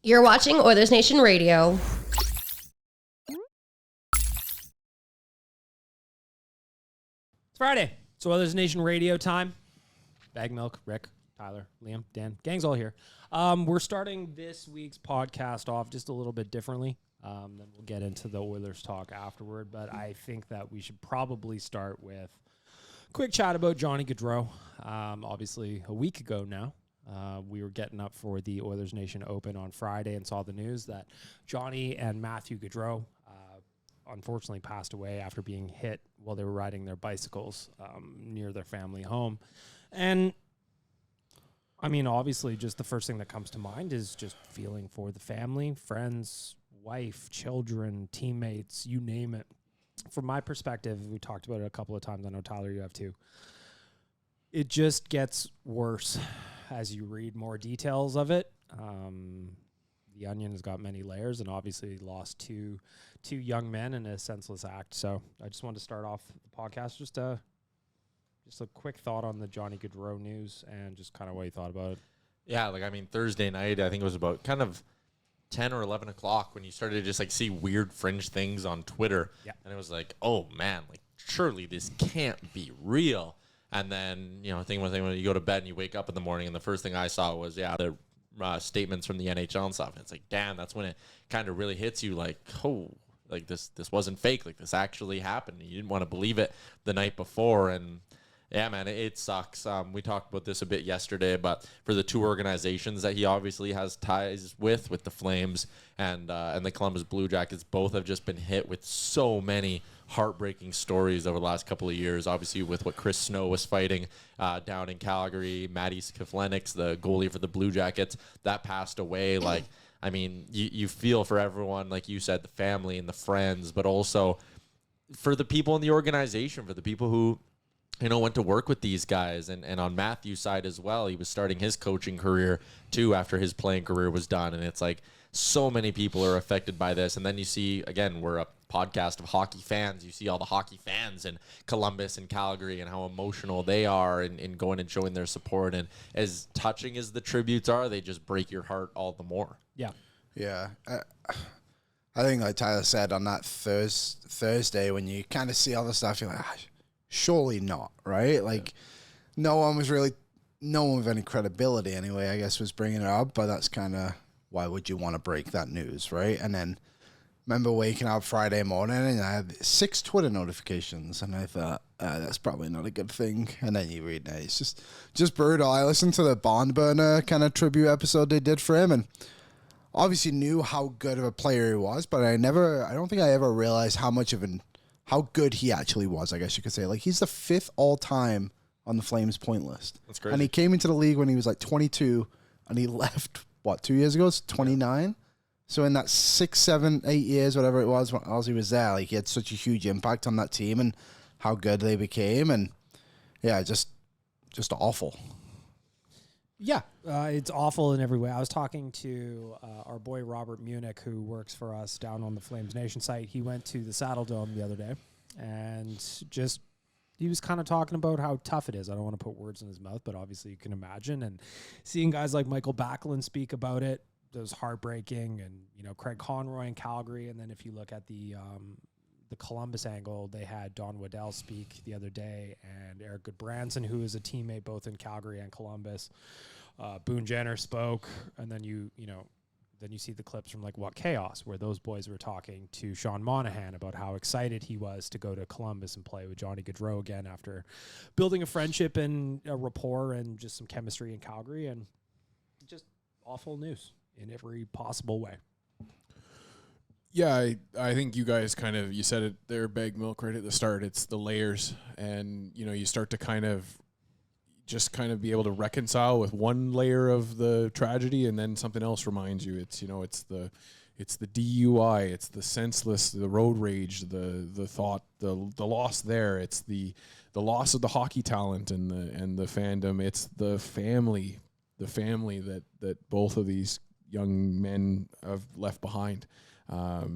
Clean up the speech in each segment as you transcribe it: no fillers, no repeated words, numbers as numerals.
You're watching Oilersnation Radio. It's Friday. It's Oilersnation Radio time. Bag Milk, Rick, Tyler, Liam, Dan. Gang's all here. We're starting this week's podcast off just a little bit differently. Then we'll get into the Oilers talk afterward. But I think that we should probably start with a quick chat about Johnny Gaudreau. Obviously, a week ago now, we were getting up for the Oilers Nation Open on Friday and saw the news that Johnny and Matthew Gaudreau unfortunately passed away after being hit while they were riding their bicycles near their family home. And I mean, obviously, just the first thing that comes to mind is just feeling for the family, friends, wife, children, teammates, you name it. From my perspective, we talked about it a couple of times. I know, Tyler, you have too. It just gets worse as you read more details of it. The onion has got many layers, and obviously lost two young men in a senseless act. So I just wanted to start off the podcast just a quick thought on the Johnny Gaudreau news and just kind of what you thought about it. Yeah, like, I mean, Thursday night, I think it was about kind of 10 or 11 o'clock when you started to just, like, see weird fringe things on Twitter. Yeah. And it was like, oh, man, like, surely this can't be real. And then, you know, I think when you go to bed and you wake up in the morning and the first thing I saw was, the statements from the NHL and stuff. And it's like, damn, that's when it kind of really hits you like, oh, like this wasn't fake. Like, this actually happened. You didn't want to believe it the night before. And yeah, man, it sucks. We talked about this a bit yesterday, but for the two organizations that he obviously has ties with the Flames and the Columbus Blue Jackets, both have just been hit with so many heartbreaking stories over the last couple of years. Obviously, with what Chris Snow was fighting down in Calgary, Matty Skiflenix, the goalie for the Blue Jackets, that passed away. Like, I mean, you feel for everyone, like you said, the family and the friends, but also for the people in the organization, for the people who, you know, went to work with these guys. And on Matthew's side as well, he was starting his coaching career too after his playing career was done. And it's like so many people are affected by this. And then you see, again, we're a podcast of hockey fans. You see all the hockey fans in Columbus and Calgary and how emotional they are in going and showing their support. And as touching as the tributes are, they just break your heart all the more. Yeah. Yeah. I think, like Tyler said, on that Thursday, when you kind of see all the stuff, you're like, surely not, right? Like, no one with any credibility anyway, I guess, was bringing it up, but that's kind of, why would you want to break that news, right? And then remember waking up Friday morning and I had 6 Twitter notifications, and I thought, that's probably not a good thing. And then you read it, it's just brutal. I listened to the Barn Burner kind of tribute episode they did for him, and obviously knew how good of a player he was, but I don't think I ever realized how good he actually was, I guess you could say. Like, he's the 5th all-time on the Flames point list. That's crazy. And he came into the league when he was like 22, and he left, 2 years ago? It's 29? Yeah. So in that 6, 7, 8 years, whatever it was, when he was there, like, he had such a huge impact on that team and how good they became. And, yeah, just awful. Yeah, it's awful in every way. I was talking to our boy Robert Munich, who works for us down on the Flames Nation site. He went to the Saddle Dome the other day, and he was kind of talking about how tough it is. I don't want to put words in his mouth, but obviously you can imagine. And seeing guys like Michael Backlund speak about it, it was heartbreaking. And, you know, Craig Conroy in Calgary. And then if you look at the Columbus angle, they had Don Waddell speak the other day, and Eric Goodbranson, who is a teammate both in Calgary and Columbus. Boone Jenner spoke, and then you see the clips from like What Chaos, where those boys were talking to Sean Monahan about how excited he was to go to Columbus and play with Johnny Gaudreau again after building a friendship and a rapport and just some chemistry in Calgary. And just awful news in every possible way. Yeah, I think you guys you said it there, Bag Milk, right at the start. It's the layers, and, you know, you start to just be able to reconcile with one layer of the tragedy, and then something else reminds you. It's, you know, it's the DUI, it's the senseless, the road rage, the thought, the loss there. It's the loss of the hockey talent and the fandom. It's the family that both of these young men have left behind. A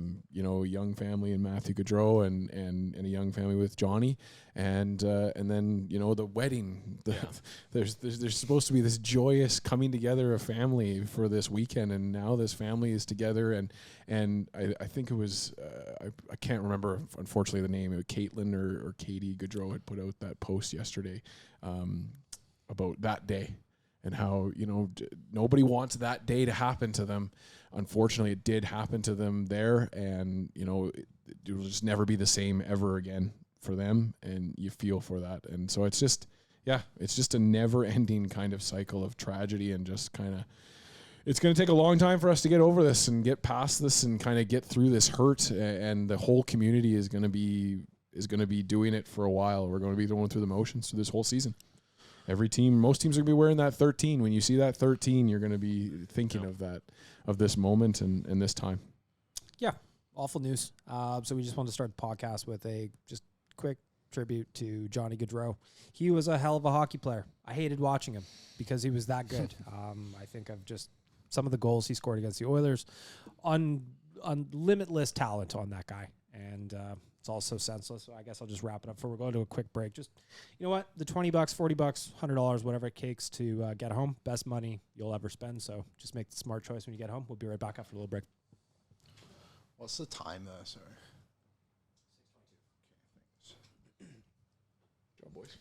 young family in Matthew Gaudreau and a young family with Johnny, and then the wedding. There's supposed to be this joyous coming together of family for this weekend, and now this family is together, and I think it was I can't remember unfortunately the name. It was Caitlin or Katie Gaudreau had put out that post yesterday about that day. And how, nobody wants that day to happen to them. Unfortunately, it did happen to them there. And, it will just never be the same ever again for them. And you feel for that. And so it's just a never-ending kind of cycle of tragedy and just kind of, it's going to take a long time for us to get over this and get past this and kind of get through this hurt. And the whole community is going to be doing it for a while. We're going to be going through the motions through this whole season. Most teams are going to be wearing that 13. When you see that 13, you're going to be thinking of this moment and this time. Yeah, awful news. So we just wanted to start the podcast with a just quick tribute to Johnny Gaudreau. He was a hell of a hockey player. I hated watching him because he was that good. I think of just some of the goals he scored against the Oilers, on limitless talent on that guy. And it's all so senseless. So I guess I'll just wrap it up before we're going to a quick break. Just, you know what? The $20, $40, $100, whatever it takes to get home, best money you'll ever spend. So just make the smart choice when you get home. We'll be right back after a little break. What's the time there? Sorry. 6:22. Okay, thanks. Job, boys.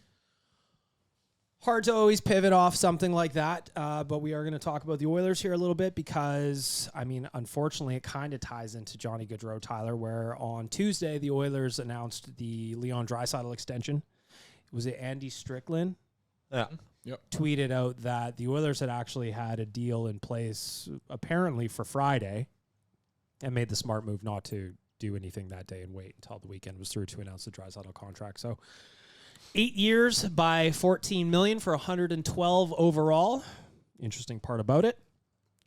Hard to always pivot off something like that, but we are going to talk about the Oilers here a little bit because, unfortunately, it kind of ties into Johnny Gaudreau, Tyler, where on Tuesday, the Oilers announced the Leon Draisaitl extension. Was it Andy Strickland? Yeah. Yep. Tweeted out that the Oilers had actually had a deal in place, apparently for Friday, and made the smart move not to do anything that day and wait until the weekend was through to announce the Draisaitl contract. So 8 years by $14 million for 112 overall. Interesting part about it,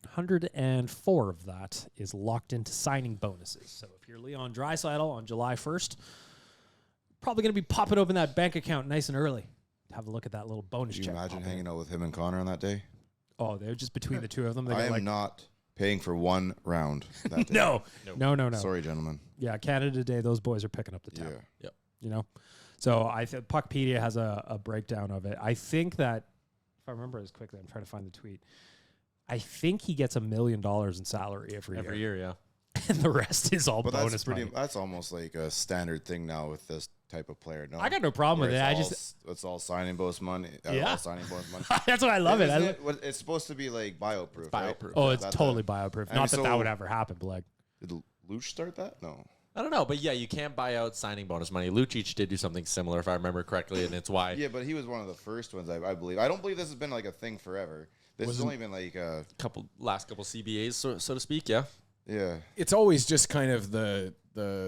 104 of that is locked into signing bonuses. So if you're Leon Draisaitl on July 1st, probably going to be popping open that bank account nice and early. Have a look at that little bonus Could check. you imagine hanging out with him and Connor on that day? Oh, they're just between the two of them. They I got am not paying for one round that day. No. Sorry, gentlemen. Yeah, Canada Day, those boys are picking up the tab. Yeah. So I think Puckpedia has a breakdown of it. I think that, if I remember as quickly, I'm trying to find the tweet. I think he gets $1 million in salary every year. Yeah. And the rest is all But bonus money. that's almost like a standard thing now with this type of player. No, I got no problem with it. It's all signing bonus money. Yeah. All signing bonus money. That's what I love it. It's supposed to be like bioproof. Right? Oh, it's That's totally bioproof. Not that would ever happen, but like. Did Luch start that? No. I don't know, but yeah, you can't buy out signing bonus money. Lucic did do something similar, if I remember correctly, and it's why. Yeah, but he was one of the first ones, I believe. I don't believe this has been like a thing forever. This has only been like a last couple CBAs, so to speak. Yeah. Yeah. It's always just kind of the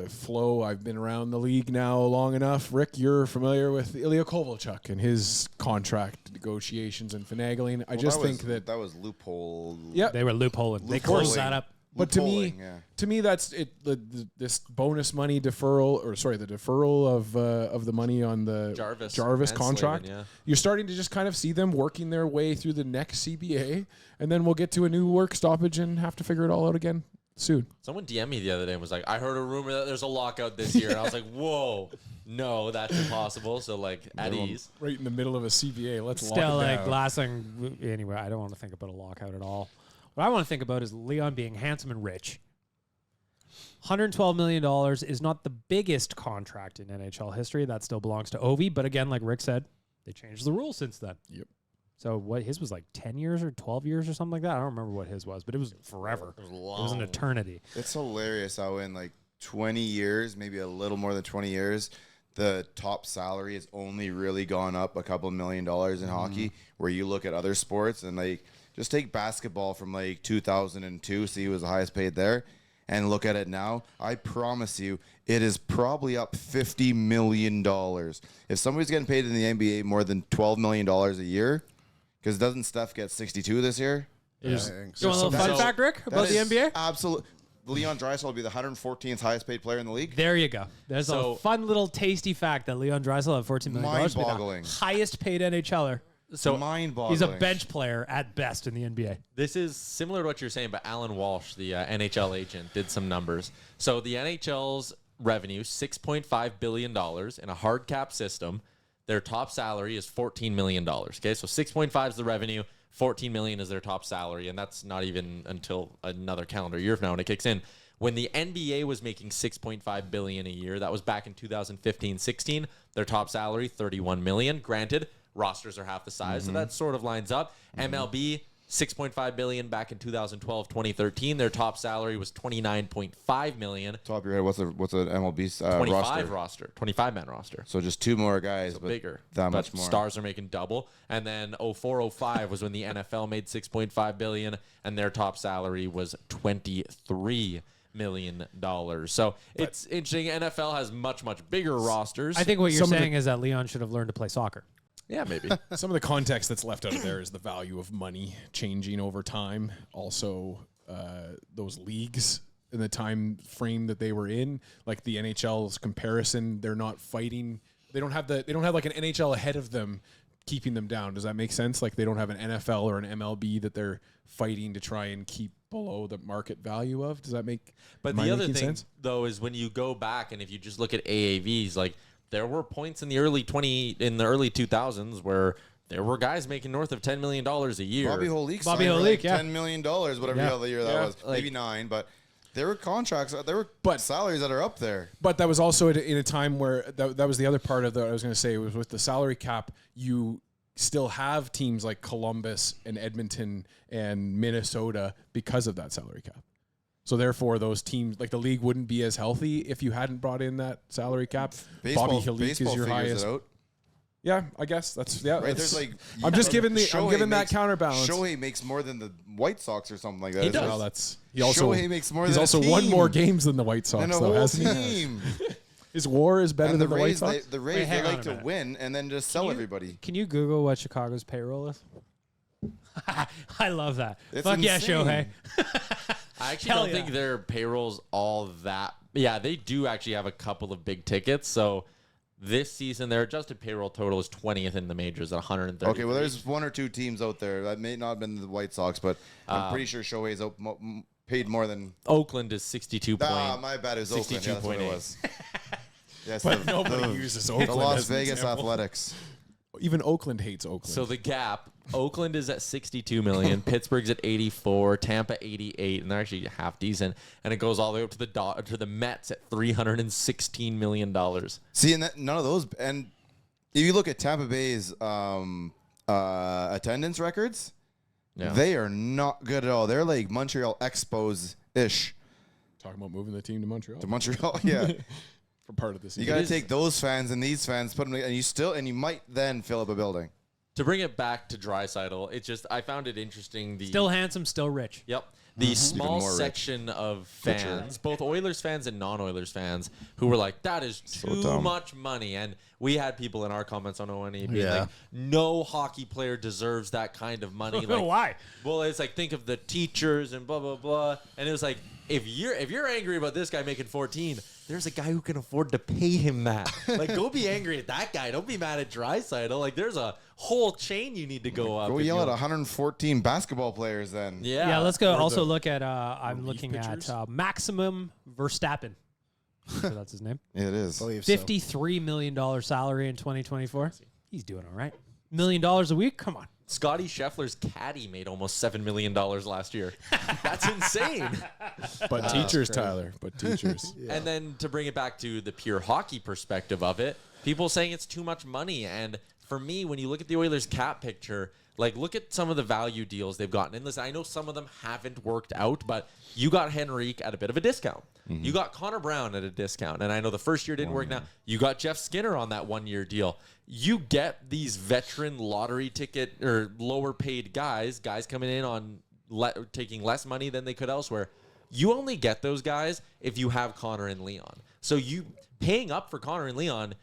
flow. I've been around the league now long enough. Rick, you're familiar with Ilya Kovalchuk and his contract negotiations and finagling. I just think that was loophole. Yeah, They were loopholing. They closed that up. But to me, that's it. This bonus money deferral, the deferral of the money on the Jarvis contract. Slavin, yeah. You're starting to just kind of see them working their way through the next CBA, and then we'll get to a new work stoppage and have to figure it all out again soon. Someone DM'd me the other day and was like, "I heard a rumor that there's a lockout this year," and I was like, "Whoa, no, that's impossible." So like at ease, right in the middle of a CBA. Let's Still lock it like down. glassing. Anyway, I don't want to think about a lockout at all. What I want to think about is Leon being handsome and rich. $112 million is not the biggest contract in NHL history. That still belongs to Ovi. But again, like Rick said, they changed the rules since then. Yep. So what his was like 10 years or 12 years or something like that. I don't remember what his was, but it was forever. It was an eternity. It's hilarious how in like 20 years, maybe a little more than 20 years, the top salary has only really gone up a couple $1 million in hockey, where you look at other sports and like, just take basketball from like 2002, see who was the highest paid there, and look at it now. I promise you, it is probably up $50 million. If somebody's getting paid in the NBA more than $12 million a year, because doesn't Steph get 62 this year? You want a little fun fact, Rick, about the NBA? Absolutely. Leon Draisaitl will be the 114th highest paid player in the league. There you go. There's a fun little tasty fact that Leon Draisaitl at $14 million will be Mind-boggling. the highest paid NHLer So mind-boggling. He's a bench player at best in the NBA. this is similar to what you're saying, but Alan Walsh, the NHL agent, did some numbers. So the NHL's revenue, $6.5 billion in a hard cap system. Their top salary is $14 million. Okay, so 6.5 is the revenue, 14 million is their top salary, and that's not even until another calendar year from now when it kicks in. When the NBA was making $6.5 billion a year, that was back in 2015-16. Their top salary, $31 million. Granted, rosters are half the size, so that sort of lines up. MLB, $6.5 billion back in 2012-2013. Their top salary was $29.5 million. Top of your head, what's an MLB 25-man roster. So just two more guys, but Bigger. that But much more. Stars are making double. And then 04-05 was when the NFL made $6.5 billion, and their top salary was $23 million. So it's interesting. NFL has much, much bigger rosters. I think what you're Some of saying is that Leon should have learned to play soccer. yeah, maybe. Some of the context that's left out of there is the value of money changing over time. Also, those leagues in the time frame that they were in, like the NHL's comparison, they're not fighting. They don't have like an NHL ahead of them keeping them down. Does that make sense? Like they don't have an NFL or an MLB that they're fighting to try and keep below the market value of. Does that make? But am I the other making thing, sense? though, is when you go back and if you just look at AAVs, like there were points in the early 2000s where there were guys making north of $10 million a year. Bobby Holik Bobby signed for Holik, like yeah. $10 million, whatever Yeah. other year that Yeah. was. Maybe 9, but there were contracts, But- salaries that are up there. But that was also in a time where that was the other part of I was going to say was with the salary cap, you still have teams like Columbus and Edmonton and Minnesota because of that salary cap. So therefore, those teams, like the league, wouldn't be as healthy if you hadn't brought in that salary cap. Bobby Hilik is your figures highest. it out. Yeah, I guess that's yeah. Right, that's- there's like I'm just giving that makes- counterbalance. Shohei makes more than the White Sox or something like that. He It's does. like- Well, that's he also Shohei makes more he's than a also won team. more games than the White Sox, and a though, whole hasn't he? team. His WAR is better And than the the White Rays, Sox. the Rays, Wait, they hang on like a to minute. win and then just sell everybody. Can you Google what Chicago's payroll is? I love that. It's Fuck yeah, insane. Shohei. I actually Hell don't think yeah. their payroll's all that. Yeah, they do actually have a couple of big tickets. So this season, their adjusted payroll total is 20th in the majors at 130. Okay, well, there's one or two teams out there that may not have been the White Sox, but I'm pretty sure Shohei's paid more than. Oakland is 62 My bad. It was Oakland. Yeah, that's what it 62.8. was. Yes, But nobody uses Oakland The Las as an Vegas example. Athletics. Even Oakland hates Oakland. So the gap, Oakland is at 62 million, Pittsburgh's at 84, Tampa 88, and they're actually half decent. And it goes all the way up to the Mets at $316 million. See, and none of those. And if you look at Tampa Bay's attendance records, Yeah. they are not good at all. They're like Montreal Expos ish. talking about moving the team to Montreal To Montreal, yeah. for part of the season. You got to take those fans and these fans, put them, and you might then fill up a building. To bring it back to Draisaitl, it's just I found it interesting. Still handsome, still rich. Yep. The small Even more rich. section of fans, both Oilers fans and non-Oilers fans, who were like, that is too dumb. much money. And we had people in our comments on ONE being Yeah. like, no hockey player deserves that kind of money. Like, Why? well, it's like, think of the teachers and blah, blah, blah. And it was like, if you're angry about this guy making 14, there's a guy who can afford to pay him that. Like, go be angry at that guy. Don't be mad at Draisaitl. Like, there's a whole chain you need to go up. Go if yell you at want- 114 basketball players then. Yeah, let's go. Or Also the look at. I'm relief looking pitchers? at Maximum Verstappen. So that's his name. Yeah, it is. believe so. $53 million salary in 2024. He's doing all right. $1 million a week? Come on. Scotty Scheffler's caddy made almost $7 million last year. That's insane. But teachers, Tyler. But teachers. And then to bring it back to the pure hockey perspective of it, people saying it's too much money. And for me, when you look at the Oilers cap picture, like look at some of the value deals they've gotten in this. I know some of them haven't worked out, but you got Henrique at a bit of a discount. You got Connor Brown at a discount. And I know the first year didn't work now. You got Jeff Skinner on that 1-year deal. You get these veteran lottery ticket or lower paid guys coming in on taking less money than they could elsewhere. You only get those guys if you have Connor and Leon. So you paying up for Connor and Leon,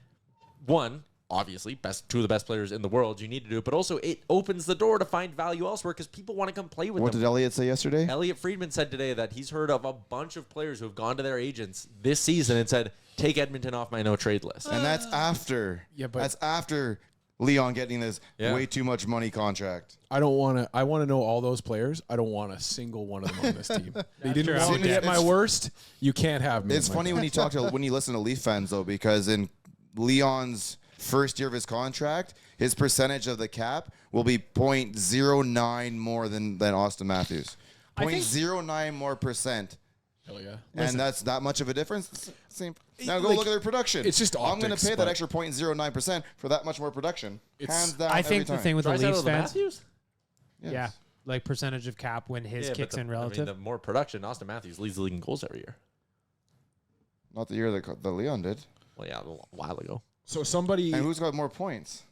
one, obviously, two of the best players in the world, you need to do it, but also it opens the door to find value elsewhere because people want to come play with What them. did Elliot say yesterday? Elliot Friedman said today that he's heard of a bunch of players who have gone to their agents this season and said, take Edmonton off my no-trade list. And that's after. Yeah, but- that's after Leon getting this Yeah. way too much money contract. I don't want to. I want to know all those players. I don't want a single one of them on this team. They didn't true. want me at my worst. You can't have me. It's at my funny best. when you listen to Leaf fans though, because in Leon's first year of his contract, his percentage of the cap will be 0.09 more than Austin Matthews. I think- 0.09 more percent. Hell yeah. And that's that much of a difference. Same. Now go like, look at their production. it's just I'm going optics, to pay that but- extra 0.09% for that much more production. It's- Hands down. I every think the time. thing with the Draisaitl Leafs to fans, Matthews? Yes. yeah, like percentage of cap when his Yeah, but kicks the- in relative. the more production, Austin Matthews leads the league in goals every year. Not the year that Leon did. Well, yeah, a while ago. So somebody. And who's got more points?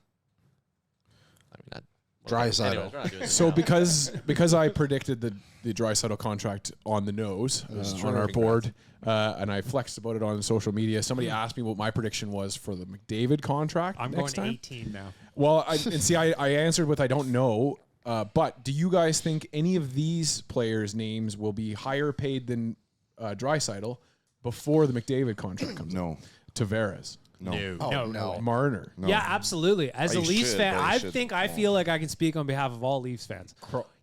I mean, Draisaitl. anyways, we're not doing So this now. because I predicted the Draisaitl contract on the nose on our board, and I flexed about it on social media. Somebody asked me what my prediction was for the McDavid contract. I'm next going time. 18 now. Well, I answered with I don't know. But do you guys think any of these players' names will be higher paid than Draisaitl before the McDavid contract comes? No. Tavares, No. No. Marner. No. Yeah, absolutely. As a He Leafs should, fan, but he I should. think I feel like I can speak on behalf of all Leafs fans.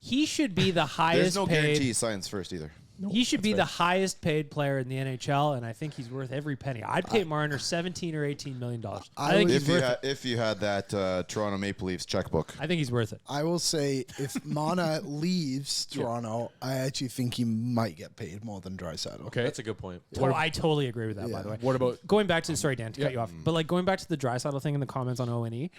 He should be the There's highest no paid. guarantee he signs first either. He should be the highest paid player in the NHL, and I think he's worth every penny. I'd pay Marner $17 or $18 million. I think he's worth it. If you had that Toronto Maple Leafs checkbook. I think he's worth it. I will say if Mana leaves Toronto, I actually think he might get paid more than Draisaitl. Okay. That's a good point. I totally agree with that, by the way. What about Going back to, sorry, Dan, to cut you off, but like going back to the Draisaitl thing in the comments on O&E,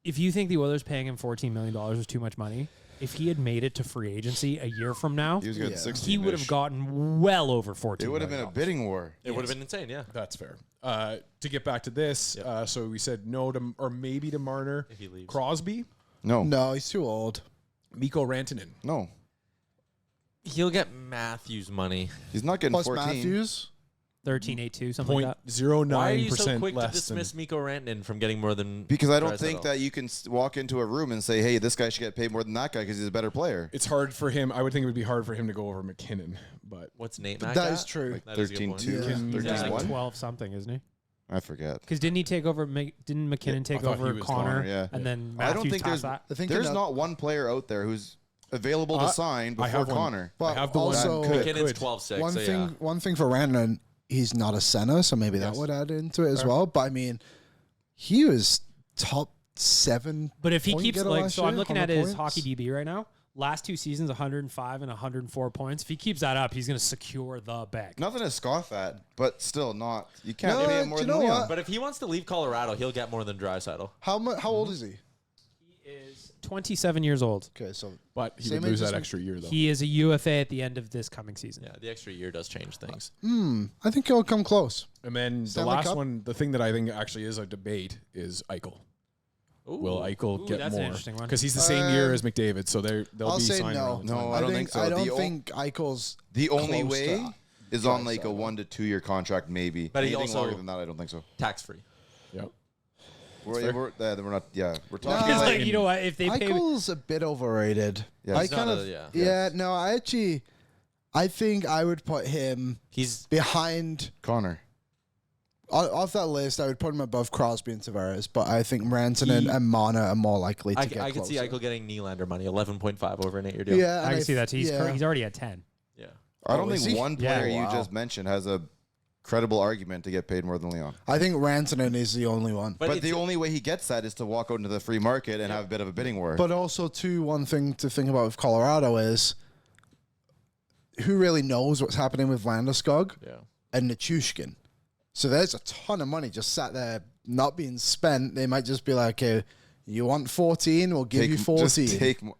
if you think the Oilers paying him $14 million was too much money, if he had made it to free agency a year from now, He was getting Yeah. 16. he would have gotten well over $14 It would have been a million. bidding war. It would have been insane, yeah. That's fair. To get back to this, so we said no to, or maybe to Marner. If he leaves. Crosby, No. No, he's too old. Mikko Rantanen. No. He'll get Matthews money. He's not getting Plus 14. Matthews. 13.82, something like that. 0.09% Why are you so quick to less dismiss than. Mikko Rantanen from getting more than Because I don't Draisaitl? think that you can walk into a room and say, hey, this guy should get paid more than that guy because he's a better player. It's hard for him. I would think it would be hard for him to go over McKinnon, but What's Nate Mack That at? is true. That is a good 13-2. point. Yeah. He's at like 13-1? 12 something, isn't he? I forget. Because didn't he take over? Didn't McKinnon take I thought he over was Connor? Connor, yeah. And then I don't Matthews think tossed there's that? I think there's enough- not one player out there who's available to sign I before have one. Connor. But I have the also, one. McKinnon's Good. 12-6. one so thing, yeah. one thing for Rantanen, he's not a center, so maybe that Yes. would add into it as well. But I mean, he was top 7. But if he point keeps getter like, last so I'm year, looking at 100 his points. hockey DB right now. Last 2 seasons, 105 and 104 points. If he keeps that up, he's going to secure the bag. Nothing to scoff at, but still not. You can't No, pay him more do than you know Leon. what? But if he wants to leave Colorado, he'll get more than Draisaitl. How old is he? He is 27 years old. Okay, so but he Same would lose age as that Mc- extra year though. He is a UFA at the end of this coming season. Yeah, the extra year does change things. I think he'll come close. And then the Stanley last Cup? one, the thing that I think actually is a debate is Eichel. Will Eichel get that's an more? interesting one. Because he's the same year as McDavid, so they'll I'll be say signing no. around the time. No, I don't think so. I don't The think Eichel's The only close way to is on like a Draisaitl. 1 to 2 year contract, maybe. But he Anything also- longer than that, I don't think so. Tax-free. Yep. We're not. Yeah, we're talking. No, Because like, like, you know what? If they pay, Eichel's a bit overrated. Yeah, I he's kind not of a- yeah. No, I think I would put him He's behind Connor. off that list. I would put him above Crosby and Tavares, but I think Rantanen and Mana are more likely to get I could see closer. Eichel getting Nylander money, 11.5 over an 8-year deal. Yeah, I and can see that too. He's, yeah. he's already at 10. Yeah. I don't is think he? one Yeah. player you Wow. just mentioned has a credible argument to get paid more than Leon. I think Rantanen is the only one. But it's- the only way he gets that is to walk out into the free market and have a bit of a bidding war. But also, too, one thing to think about with Colorado is who really knows what's happening with Landeskog Yeah. and Nichushkin. So there's a ton of money just sat there not being spent. They might just be like, okay, you want 14, we'll give you 14. Just take more.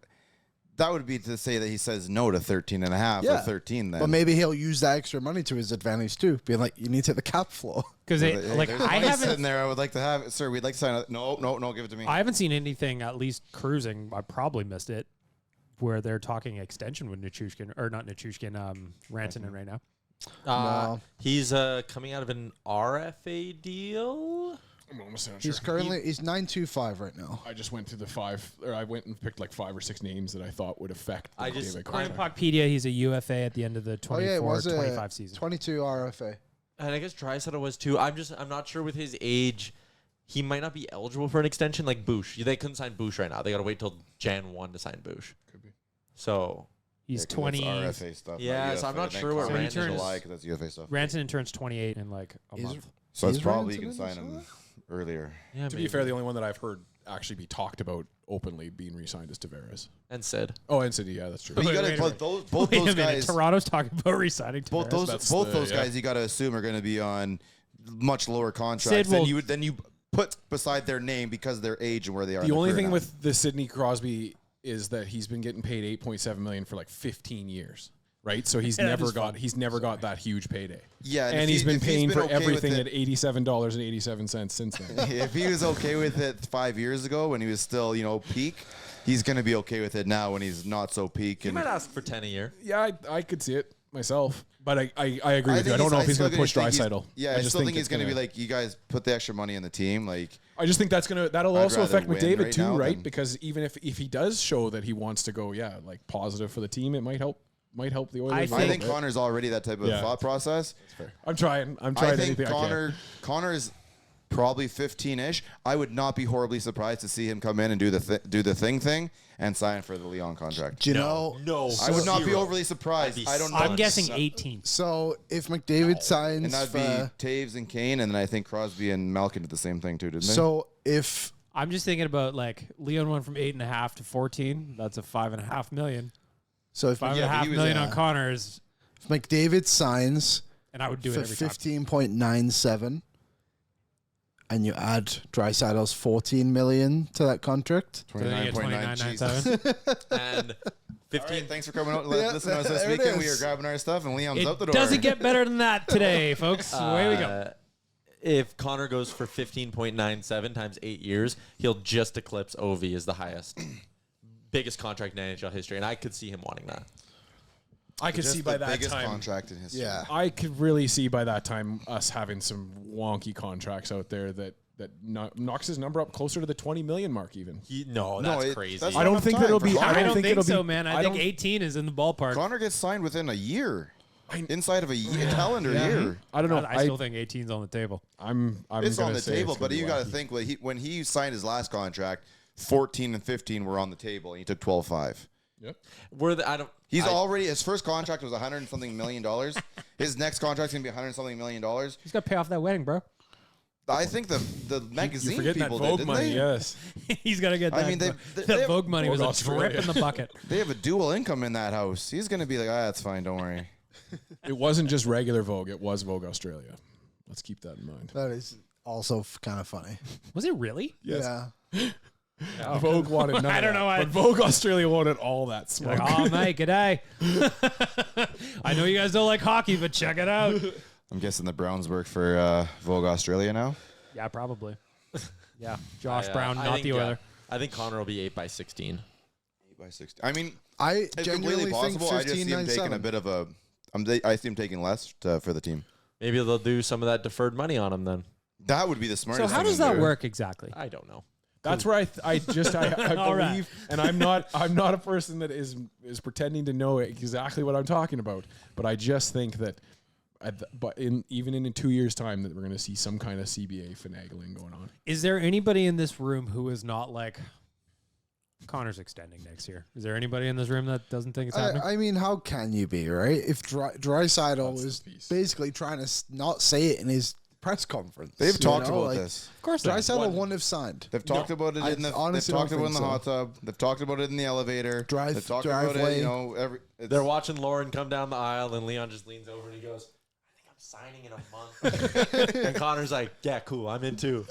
That would be to say that he says no to 13 and a half Yeah. or 13 then. But maybe he'll use that extra money to his advantage too, being like, you need to hit the cap floor. Because Hey, like there's I money haven't sitting there. I would like to have it. Sir, we'd like to sign it. No, give it to me. I haven't seen anything, at least cruising. I probably missed it, where they're talking extension with Nichushkin or not Nichushkin, Rantanen right now. No. He's coming out of an RFA deal. I'm almost not He's sure. currently, he's 925 right now. I just went through the 5, or I went and picked like 5 or 6 names that I thought would affect the I just- McDavid According to contract. Puckpedia, he's a UFA at the end of the Oh, yeah, it was 24-25 season. 22 RFA. And I guess Draisaitl was too. I'm not sure with his age. he might not be eligible for an extension like Bush. They couldn't sign Bush right now. They got to wait till Jan 1 to sign Bush. Could be. So He's 'cause 20. that's RFA stuff. not Yeah, so UFA. I'm not And then sure what Connor in Rantanen- July, 'cause that's UFA stuff. Rantanen turns 28 in like a Is- month. So it's Is probably you Rantanen can sign as him well? earlier. yeah, To be fair, the only one that I've heard actually be talked about openly being re-signed is Tavares. and said Oh, and City, yeah, that's true. But you Wait, got wait, to wait. both Wait those a minute. guys. Toronto's talking about resigning Both Tavares. those That's those the- guys you got to assume are going to be on much lower contracts Sid will- than you put beside their name because of their age and where they are. in The their only career thing now. with the Sidney Crosby is that he's been getting paid $8.7 million for like 15 years, right? So he's That never is got fun. that huge payday. Yeah, And if he's been if paying for okay with everything it- at $87.87 since then. if he was okay with it 5 years ago when he was still peak, he's going to be okay with it now when he's not so peak. he And might ask for 10 a year. Yeah, I could see it myself, but I agree with you. I think don't know if he's still going to push think he's- Draisaitl. Yeah, I still think he's it's going to be like, you guys put the extra money in the team. Like, I just think that'll I'd also rather affect win McDavid right too, now right? than- Because even if he does show that he wants to go, like positive for the team, it might help the Oilers. I a I little think bit. Connor's already that type of Yeah. thought process. I'm trying I think anything I can. Connor's probably 15-ish. I would not be horribly surprised to see him come in and do the thing and sign for the Leon contract. Do you know? No, I would not be zero. overly surprised. I'd be I don't know. I'm guessing So- 18. So if McDavid signs And that'd for, be Taves and Kane, and then I think Crosby and Malkin did the same thing too, didn't they? so if I'm just thinking about like Leon went from 8.5 to 14. That's a $5.5 million. so if, Five Yeah, and a but half he was- million yeah. on Connor is, if McDavid signs and I would do it for every time. 15.97 and you add Draisaitl's 14 million to that contract, So then you get 29.9. 29.97. And 15. Alright, thanks for coming out. Yeah, Listen to us this there it weekend. We is. are grabbing our stuff, and Leon's out the It door. doesn't get better than that today, folks. Away we go. If Connor goes for 15.97 times 8 years, he'll just eclipse Ovi as the biggest contract in NHL history, and I could see him wanting that. I could Just see by the that biggest time. contract in history. yeah. I could really see by that time us having some wonky contracts out there that knocks his number up closer to the 20 million mark even. That's crazy. that's I don't enough think time that'll for be- Connor. I don't think it'll so, be- man. I I think don't- 18 is in the ballpark. Connor gets signed within a year. I- Inside of a calendar year. I don't know. I still think 18's on the table. I'm It's gonna on the say table, it's gonna but be you got to wacky. think when he signed his last contract, 14 and 15 were on the table, and he took 12.5. Yep. His first contract was $100 and something million. His next contract's gonna be $100 and something million. He's got to pay off that wedding, bro. I think the You're magazine forgetting that people Vogue did, didn't money, they? yes. He's got to get that. I mean, they that have- Vogue money was Vogue a drip Australia. in the bucket. They have a dual income in that house. He's gonna be like, that's fine, don't worry. It wasn't just regular Vogue, it was Vogue Australia. Let's keep that in mind. That is also kind of funny. Was it really? Yeah. Vogue wanted none I of don't that, know, but Vogue Australia wanted all that You're smoke. like, oh, mate, good day. I know you guys don't like hockey, but check it out. I'm guessing the Browns work for Vogue Australia now. Yeah, probably. Yeah, Josh I Brown, not think, the Oiler. I think Connor will be 8 by 16. 8 by 16. I mean, I it's genuinely completely think possible. I just see him taking a 15.97. bit of a. I see him taking less for the team. Maybe they'll do some of that deferred money on him then. That would be the So smartest. how thing does to that do. work exactly? I don't know. That's where I All right. believe, and I'm not a person that is pretending to know exactly what I'm talking about, but I just think that, even in 2 years' time, that we're going to see some kind of CBA finagling going on. Is there anybody in this room who is not like, Connor's extending next year? Is there anybody in this room that doesn't think it's happening? I mean, how can you be, right? If Draisaitl That's was the piece. basically trying to not say it in his press conference. They've you talked know, about like, this. Of course, Draisaitl One- wouldn't have signed. They've talked about it I in the. They've honestly talked don't about it in the think hot tub. They've talked about it in the elevator. They've talked about it. driveway. You know, They're watching Lauren come down the aisle, and Leon just leans over and he goes, I think I'm signing in a month. And Connor's like, yeah, cool, I'm in too.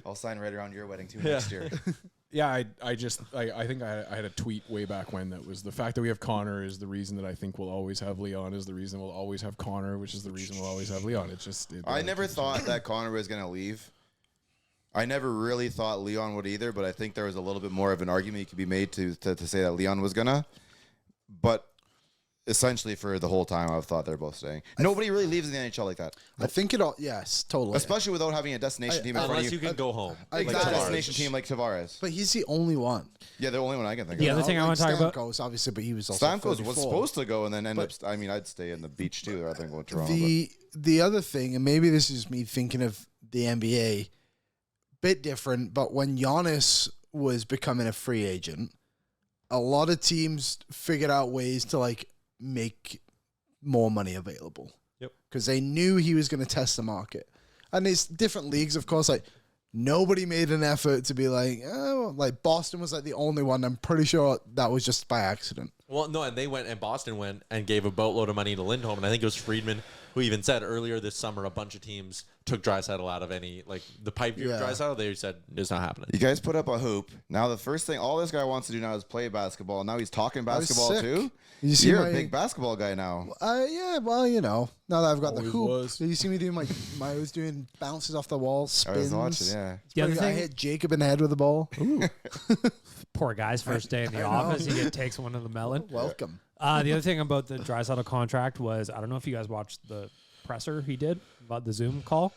I'll sign right around your wedding too Yeah. next year. Yeah, I think I had a tweet way back when that was the fact that we have Connor is the reason that I think we'll always have Leon is the reason we'll always have Connor, which is the reason we'll always have Leon. It's just I never thought that Connor was going to leave. I never really thought Leon would either, but I think there was a little bit more of an argument you could be made to say that Leon was gonna. But essentially, for the whole time, I've thought they're both staying. Nobody really leaves in the NHL like that, I think it all. Yes, totally. especially without having a destination team in front Unless of you you. can go home. Like Exactly. a destination team like Tavares. But he's the only one. Yeah, the only one I can think The of. other thing I want to talk about. Stamkos, obviously, but he was also Stamkos 34. was supposed to go and then end up. I mean, I'd stay in the beach too. I think with Toronto. The other thing, and maybe this is me thinking of the NBA, bit different, but when Giannis was becoming a free agent, a lot of teams figured out ways to like make more money available. Yep. Because they knew he was going to test the market. And it's different leagues, of course, like nobody made an effort to be like Boston was like the only one. I'm pretty sure that was just by accident. Well, no, and Boston went and gave a boatload of money to Lindholm, and I think it was Friedman who even said earlier this summer a bunch of teams took Draisaitl out of any, like the pipe dream Draisaitl, they said it's not happening. You guys put up a hoop. Now the first thing all this guy wants to do now is play basketball. Now he's talking basketball too. You're a big basketball guy now. Yeah, well, now that I've got Always the hoop, was. did you see me doing I was doing bounces off the wall, spins. I was watching, yeah. The other I thing, hit Jacob in the head with the ball. poor guy's first day in the office, he takes one of the melon. Welcome. The other thing about the Draisaitl contract was, I don't know if you guys watched the presser he did about the Zoom call.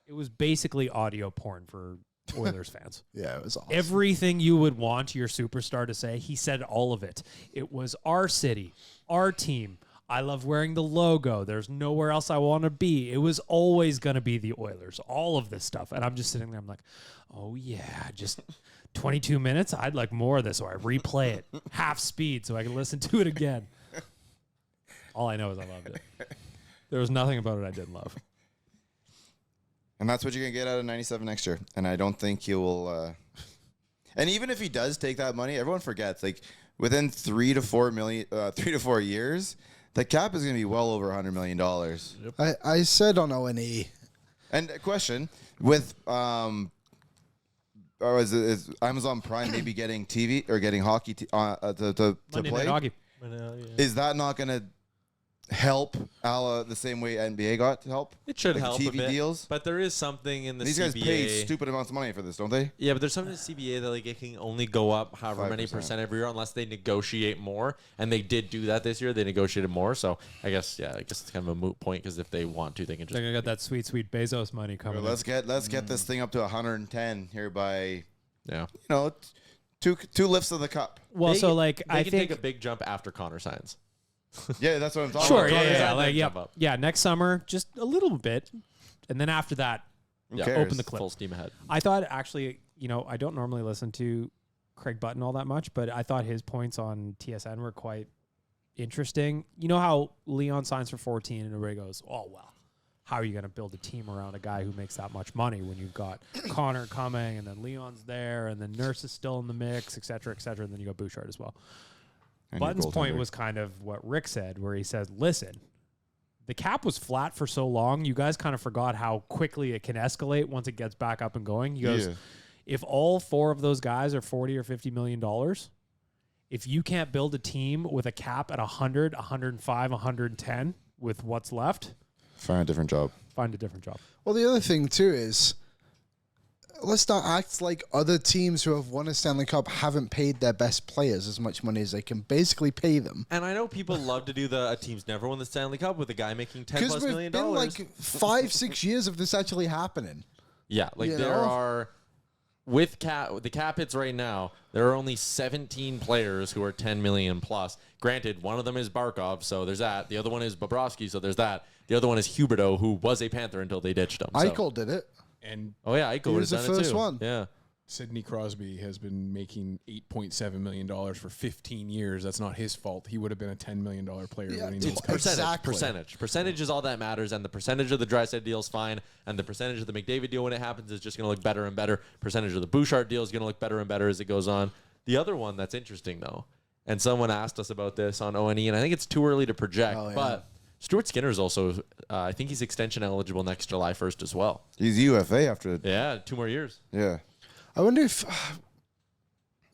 It was basically audio porn for Oilers fans. Yeah, it was awesome. Everything you would want your superstar to say, he said all of it. It was our city, our team. I love wearing the logo. There's nowhere else I want to be. It was always going to be the Oilers. All of this stuff. And I'm just sitting there. I'm like, oh, yeah, just 22 minutes. I'd like more of this. So I replay it half speed so I can listen to it again. All I know is I loved it. There was nothing about it I didn't love. And that's what you're going to get out of 97 next year. And I don't think he will. And even if he does take that money, everyone forgets, like within 3 to 4 years, the cap is going to be well over $100 million. Yep. I said on O&E. And a question with, is Amazon Prime maybe getting TV or getting hockey to Monday play? Night Hockey. Is that not going to help the same way NBA got to help? It should like help TV a bit, deals. but there is something in the These CBA. guys pay stupid amounts of money for this, don't they? Yeah, but there's something in the CBA that like it can only go up however many 5%. percent every year unless they negotiate more, and they did do that this year. They negotiated more, so I guess it's kind of a moot point because if they want to, they can just. They're gonna get that sweet Bezos money coming. Let's get this thing up to 110 here by Yeah. two lifts of the cup. Well, They so can- like they I can think take a big jump after Connor signs. Yeah, that's what I'm talking sure, about. yeah. Next summer, just a little bit, and then after that, Yeah, cares? open the clip. Full steam ahead. I thought actually, I don't normally listen to Craig Button all that much, but I thought his points on TSN were quite interesting. You know how Leon signs for 14 and everybody goes, oh, well, how are you going to build a team around a guy who makes that much money when you've got Connor coming and then Leon's there and then Nurse is still in the mix, et cetera, and then you got Bouchard as well. And Button's your point goaltender. was kind of what Rick said, where he says, listen, the cap was flat for so long, you guys kind of forgot how quickly it can escalate once it gets back up and going. He goes, if all 4 of those guys are $40 or $50 million, if you can't build a team with a cap at 100, 105, 110 with what's left, find a different job. find a different job. Well, the other thing, too, is let's not act like other teams who have won a Stanley Cup haven't paid their best players as much money as they can basically pay them. And I know people love to do a team's never won the Stanley Cup with a guy making $10+ Because we've million. been like 5-6 years of this actually happening. Yeah, like You there know? are with the cap hits right now. There are only 17 players who are 10 million plus. Granted, one of them is Barkov, so there's that. The other one is Bobrovsky, so there's that. The other one is Huberdeau, who was a Panther until they ditched him. So. Eichel did it. And Oh yeah, Eichel He was was the done it first too. one. Yeah. Sidney Crosby has been making $8.7 million for 15 years. That's not his fault. He would have been a $10 million player Yeah, when he it's needs Percentage is all that matters, and the percentage of the Draisaitl deal is fine, and the percentage of the McDavid deal when it happens is just going to look better and better. Percentage of the Bouchard deal is going to look better and better as it goes on. The other one that's interesting though, and someone asked us about this on O&E, and I think it's too early to project, Oh, yeah. but Stuart Skinner is also, I think he's extension eligible next July 1st as well. He's UFA after. Yeah, 2 more years. Yeah. I wonder if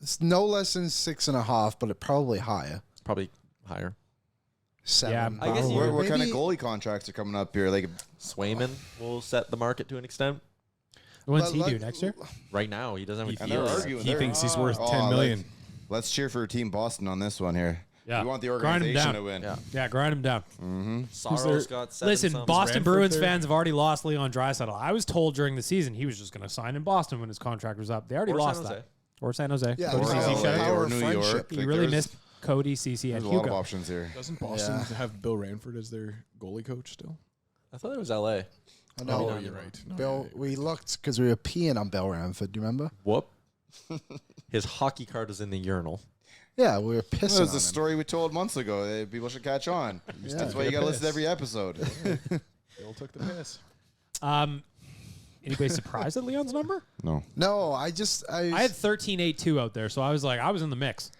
it's no less than 6.5, but it probably higher. Probably higher. 7. Yeah, I guess probably. What kind of Maybe- goalie contracts are coming up here? Like, Swayman will set the market to an extent. What does But he do like- next year? Right now, he doesn't have a and they're deal. arguing. He They're- thinks he's worth Oh, $10 million. let's cheer for Team Boston on this one here. Yeah. We want the Grind him organization down. to win. Yeah. Yeah, grind him down. Soros got 7 Listen, something. Boston Ranford Bruins there? fans have already lost Leon Draisaitl. I was told during the season he was just going to sign in Boston when his contract was up. They already Or San lost Jose. that. Or San Jose. Yeah, Cody or Ceci, LA, shout out. power or of New friendship. York. You Like, really there's- missed Cody, Ceci, There's and a lot of Hugo. options here. Doesn't Boston Yeah. have Bill Ranford as their goalie coach still? I thought it was L.A. Oh, no, you're right. No, Bill, we looked because we were peeing on Bill Ramford. Do you remember? Whoop. His hockey card was in the urinal. Yeah, we were pissing That was on the him. story we told months ago. People should catch on. That's why you got to listen to every episode. Bill took the piss. Anybody surprised at Leon's number? No. No, I had 13.82 out there, so I was like, I was in the mix.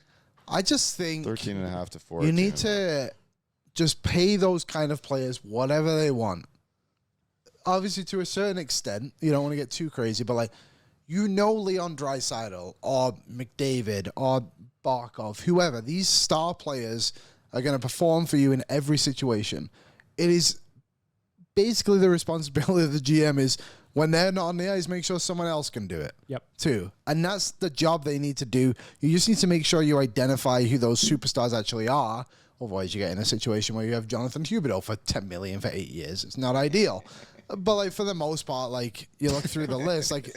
I just think 13.5 to 14. you need to just pay those kind of players whatever they want. Obviously, to a certain extent, you don't want to get too crazy, but like, Leon Draisaitl or McDavid or Barkov, whoever, these star players are going to perform for you in every situation. It is basically the responsibility of the GM is when they're not on the ice, make sure someone else can do it. Yep. Too. And that's the job they need to do. You just need to make sure you identify who those superstars actually are. Otherwise, you get in a situation where you have Jonathan Huberdeau for $10 million for 8 years. It's not ideal. But like for the most part, like you look through the list, like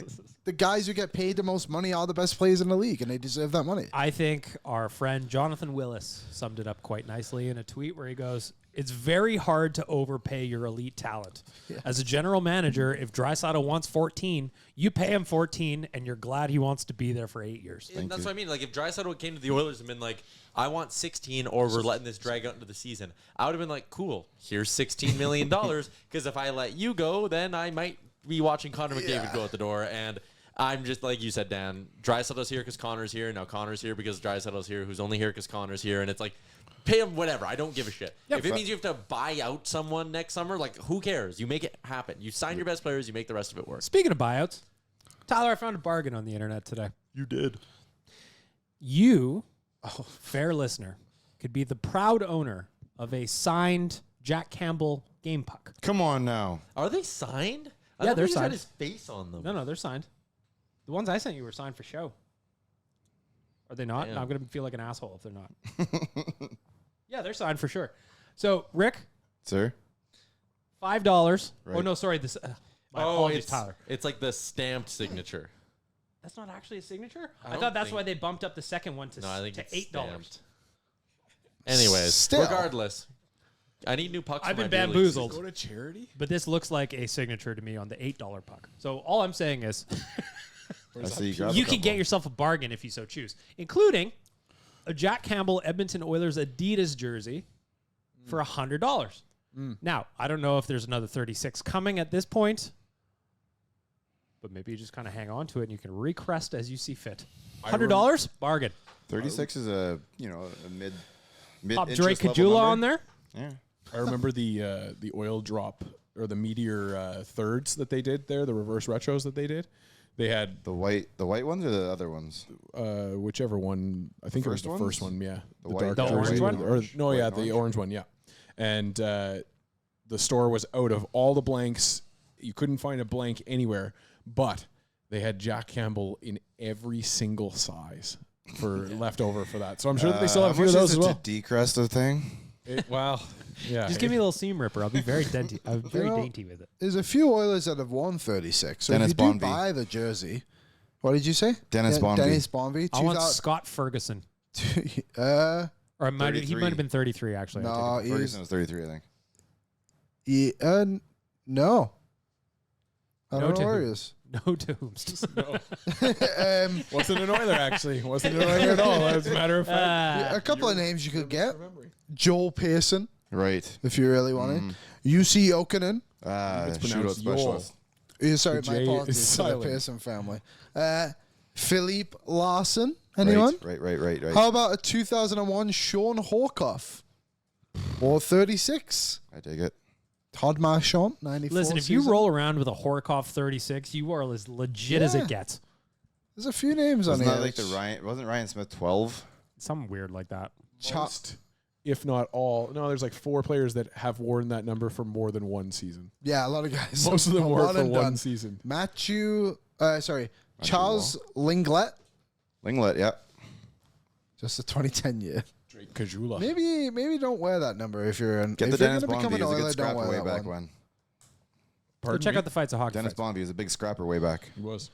the guys who get paid the most money are the best players in the league, and they deserve that money. I think our friend Jonathan Willis summed it up quite nicely in a tweet where he goes, "It's very hard to overpay your elite talent. Yeah. As a general manager, if Draisaitl wants 14, you pay him 14, and you're glad he wants to be there for 8 years." And that's what I mean. Like, if Draisaitl came to the Oilers and been like, I want 16 or we're letting this drag out into the season, I would have been like, cool, here's $16 million because if I let you go, then I might be watching Connor McDavid go out the door. And I'm just, like you said, Dan, Draisaitl's here because Connor's here. Now Connor's here because Draisaitl's here, who's only here because Connor's here. And it's like, pay him whatever. I don't give a shit. If it means you have to buy out someone next summer, like, who cares? You make it happen. You sign your best players, you make the rest of it work. Speaking of buyouts, Tyler, I found a bargain on the internet today. You did. You, fair listener, could be the proud owner of a signed Jack Campbell game puck. Come on now. Are they signed? I Yeah, thought they're he just had signed. his face on them. No, they're signed. The ones I sent you were signed for show. Are they not? Damn. No, I'm going to feel like an asshole if they're not. Yeah, they're signed for sure. So, Rick, Sir? $5. Oh, Right. no, sorry. This. My apologies, it's Tyler. It's like the stamped signature. That's not actually a signature? I I don't thought that's think- why they bumped up the second one to, No, I think to it's $8. stamped. Anyways, Still. regardless, I need new pucks. I've for been my beer league bamboozled. Go to charity? But this looks like a signature to me on the $8 puck. So all I'm saying is I see you grab you a can get couple. yourself a bargain if you so choose, including a Jack Campbell Edmonton Oilers Adidas jersey for $100. Now, I don't know if there's another 36 coming at this point, but maybe you just kind of hang on to it and you can recrest as you see fit. $100? Bargain. 36 is a mid Pop interest Drake level Kajula number. on there. Yeah. I remember the oil drop or the meteor thirds that they did there, the reverse retros that they did. They had The white ones or the other ones? whichever one. I think it was First the ones? first one. Yeah, The white- The orange jersey one? or no, White yeah, and the orange? orange one. Yeah, and the store was out of all the blanks. You couldn't find a blank anywhere, but they had Jack Campbell in every single size for left over for that. So I'm sure that they still have a few of How much those is as it well. to decrest a thing? Yeah. Just give me a little seam ripper. I'll be very dainty. I'm very dainty with it. There's a few Oilers that have won 36. So Dennis if you do Bonvie. buy the jersey, what did you say? Dennis Bonvie. Dennis Bonvie. I want Scott Ferguson. Or he might 33. have been 33, actually. no, he's, Ferguson was 33, I think. no. I No don't to know where who? he is. No tombs. Wasn't an Oiler actually. Wasn't an Oiler at all. As a matter of fact. A couple of names you could get. Joel Pearson, Right. if you really wanted. UC Okinen. It's Shootout pronounced specialist. Sorry, The my J is apologies to the silent. Pearson family. Philippe Larson. Anyone? Right. How about a 2001 Sean Horkoff? Or 36? I dig it. Todd Marchand, 94 Listen, if you season. roll around with a Horkoff 36, you are as legit as Yeah. it gets. There's a few names on Wasn't here. that like the Ryan? Wasn't Ryan Smith 12? Something weird like that. Most, if not all. No, there's like 4 players that have worn that number for more than one season. Yeah, a lot of guys. Most of them were One for and one done. season. Charles Linglet. Linglet, yeah. Just a 2010 year. Drake Kajula. Maybe don't wear that number if you're an. Get if the you're Dennis gonna become Bonvie. an He was a Oiler, good don't scrapper wear way that back one. when. Go check out the fights at Hockey Dennis Fights. Bonvie was a big scrapper way back. He was.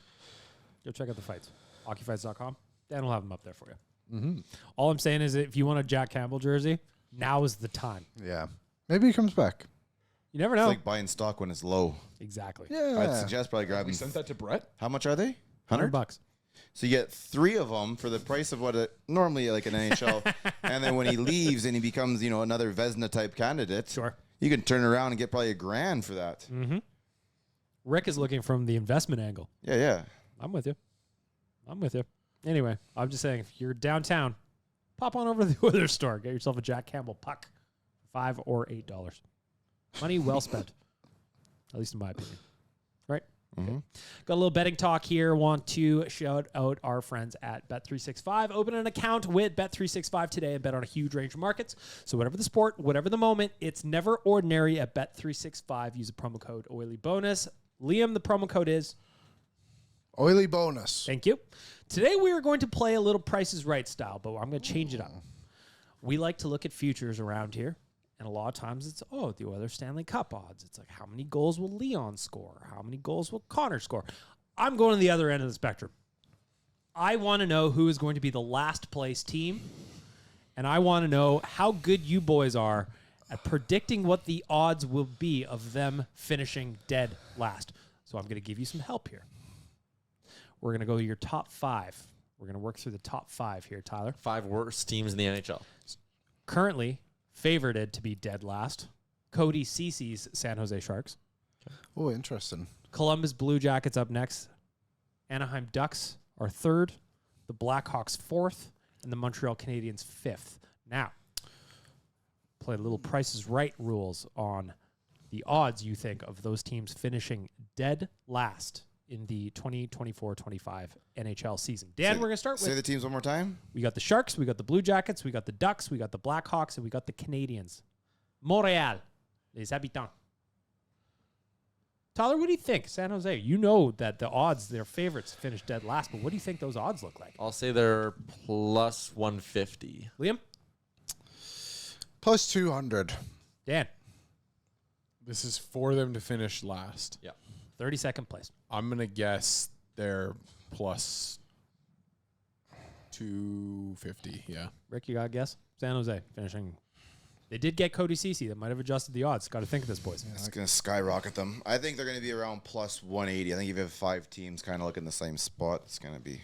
Go check out the fights. HockeyFights.com. Dan will have them up there for you. All I'm saying is if you want a Jack Campbell jersey, now is the time. Yeah. Maybe he comes back. You never know. It's like buying stock when it's low. Exactly. Yeah. I'd suggest probably We grabbing. sent that to Brett. How much are they? $100. So you get 3 of them for the price of what normally like an NHL. And then when he leaves and he becomes, another Vezina type candidate, Sure. you can turn around and get probably $1,000 for that. Rick is looking from the investment angle. Yeah. I'm with you. Anyway, I'm just saying, if you're downtown, pop on over to the Oilers store. Get yourself a Jack Campbell puck. $5 or $8. Money well spent. At least in my opinion. Right? Okay. Got a little betting talk here. Want to shout out our friends at Bet365. Open an account with Bet365 today and bet on a huge range of markets. So whatever the sport, whatever the moment, it's never ordinary at Bet365. Use the promo code OILYBONUS. Liam, the promo code is? Oily bonus. Thank you. Today we are going to play a little Price is Right style, but I'm going to change it up. We like to look at futures around here. And a lot of times it's, the Oilers Stanley Cup odds. It's like, how many goals will Leon score? How many goals will Connor score? I'm going to the other end of the spectrum. I want to know who is going to be the last place team. And I want to know how good you boys are at predicting what the odds will be of them finishing dead last. So I'm going to give you some help here. We're going to go to your top 5. We're going to work through the top 5 here, Tyler. 5 worst teams in the NHL. Currently favorited to be dead last, Cody Cece's San Jose Sharks. Oh, interesting. Columbus Blue Jackets up next. Anaheim Ducks are 3rd. The Blackhawks 4th. And the Montreal Canadiens 5th. Now, play a little Price is Right rules on the odds you think of those teams finishing dead last in the 2024-25 NHL season. Dan, we're going to start Say with... the teams one more time. We got the Sharks, we got the Blue Jackets, we got the Ducks, we got the Blackhawks, and we got the Canadiens. Montréal, les habitants. Tyler, what do you think? San Jose, you know that the odds, their favorites finish dead last, but what do you think those odds look like? I'll say they're plus 150. Liam? Plus 200. Dan? This is for them to finish last. Yeah. 32nd place. I'm going to guess they're plus 250. Yeah. Rick, you got a guess? San Jose finishing. They did get Cody Cece. That might have adjusted the odds. Got to think of this, boys. It's going to skyrocket them. I think they're going to be around plus 180. I think if you have 5 teams kind of looking the same spot, it's going to be.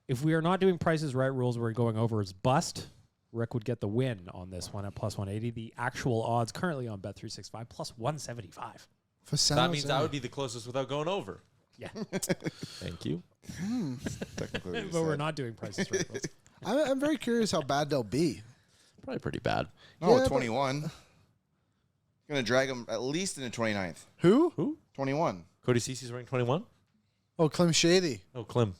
If we are not doing Price is Right rules, we're going over as bust. Rick would get the win on this one at plus 180. The actual odds currently on Bet365 plus 175. For San That Jose. means I would be the closest without going over. Yeah. Thank you. Technically what you But we're said. not doing Price is Right rules. I'm very curious how bad they'll be. Probably pretty bad. No, Yeah, but- 21. Going to drag them at least into 29th. Who? 21. Cody Cece's rank 21? Oh, Clem Shady. Oh, Klim.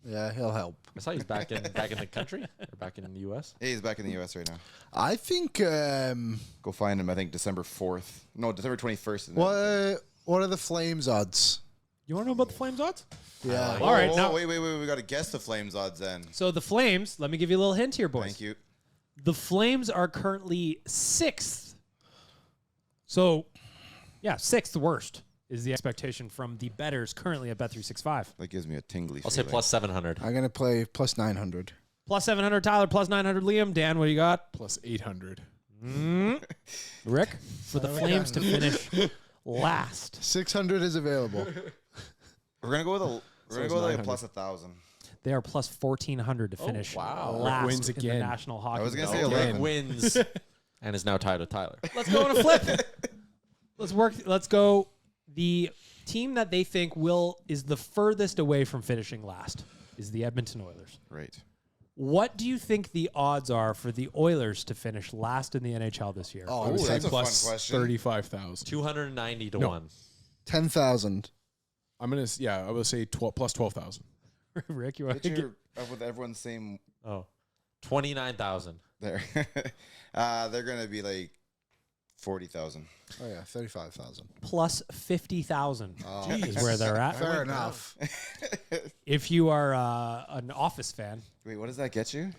Yeah, he'll help. I saw he's back in the country or back in the U.S. Yeah, he's back in the U.S. right now. I think. Go find him, I think, December 4th. No, December 21st. What are the Flames odds? You want to know about the Flames odds? Yeah. All right, now- Wait. We got to guess the Flames odds then. So the Flames, let me give you a little hint here, boys. Thank you. The Flames are currently 6th. So, yeah, 6th worst is the expectation from the bettors currently at Bet365. That gives me a tingly I'll say feeling. plus 700. I'm gonna play plus 900. Plus 700, Tyler. Plus 900, Liam. Dan, what do you got? Plus 800. Rick? For the Flames to finish last. 600 is available. We're gonna go with a. We're gonna it's go with like a 900. plus 1,000. They are plus 1,400 to finish wow. last Wins in the again. National Hockey I was gonna League. say 11. Wins and is now tied with Tyler. Let's go on a flip. Let's go. The team that they think is the furthest away from finishing last is the Edmonton Oilers. Right. What do you think the odds are for the Oilers to finish last in the NHL this year? Oh, I would Ooh, say that's a fun plus question. 35,000. 290 to No. 1. 10,000. I'm going to, I would say plus 12,000. Rick, you want Get to your, with everyone's same Oh. 29,000. there. They're gonna be like 40,000. Oh yeah, 35,000. plus 50,000 Oh, is where they're at. fair enough. If you are an Office fan, Wait, what does that get you?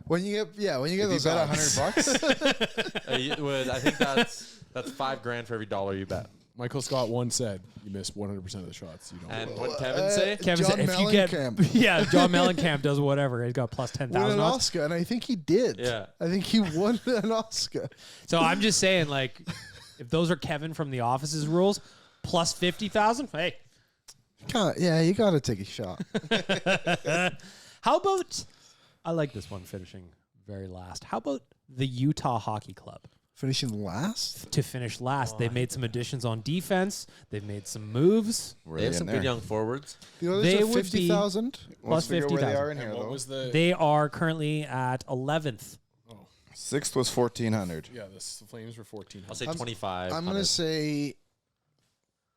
When you get If you those bet odds, $100, I think that's $5,000 for every dollar you bet. Michael Scott once said, you miss 100% of the shots. You don't. And what Kevin say? Kevin John said if you get Mellencamp. yeah, John Mellencamp does whatever. He's got plus won 10,000 an odds. Oscar, and I think he did. Yeah. I think he won an Oscar. So I'm just saying, like, If those are Kevin from The Office's rules, plus 50,000. Hey, You got to take a shot. how about? I like this one finishing very last. How about the Utah Hockey Club? Finishing last? To finish last, they've made some additions on defense. They've made some moves. They have some good young forwards. The others They are would be 50,000? plus Where they 50,000. are in here, And what though. was the? They are currently at 11th. Sixth was 1,400. Yeah, the Flames were 14. I'll say 25. I'm going to say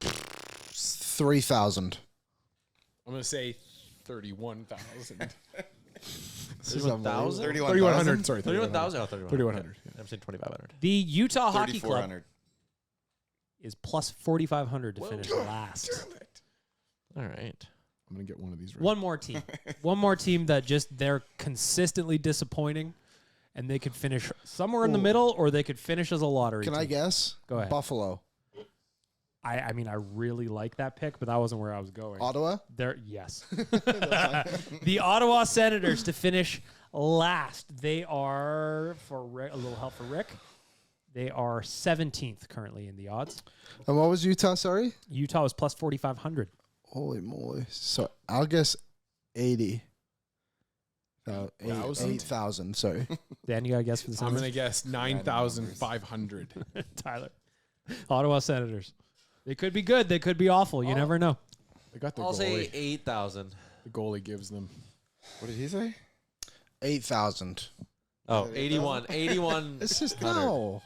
3,000. I'm gonna say 31,000. 31,000? 3,100. Sorry, 31,000? 3,100. Yeah. I'm saying 2,500. The Utah Hockey Club 3,400. is plus 4,500 to finish last. All right. I'm gonna get one of these. Right. One more team. One more team that just they're consistently disappointing, and they could finish somewhere in the middle, or they could finish as a lottery Can team. I guess? Go ahead. Buffalo. I mean, I really like that pick, but that wasn't where I was going. Ottawa? Yes. The Ottawa Senators to finish last. They are, for Rick, a little help for Rick, they are 17th currently in the odds. And what was Utah, sorry? Utah is plus 4,500. Holy moly. So I'll guess 80. No, 8,000, sorry. Dan, you got a guess for the I'm Senators? gonna guess 9,500. Tyler. Ottawa Senators. They could be good. They could be awful. You never know. They got the I'll say goalie. 8,000. The goalie gives them. What did he say? 8,000. Oh, 81. 81. It's just no.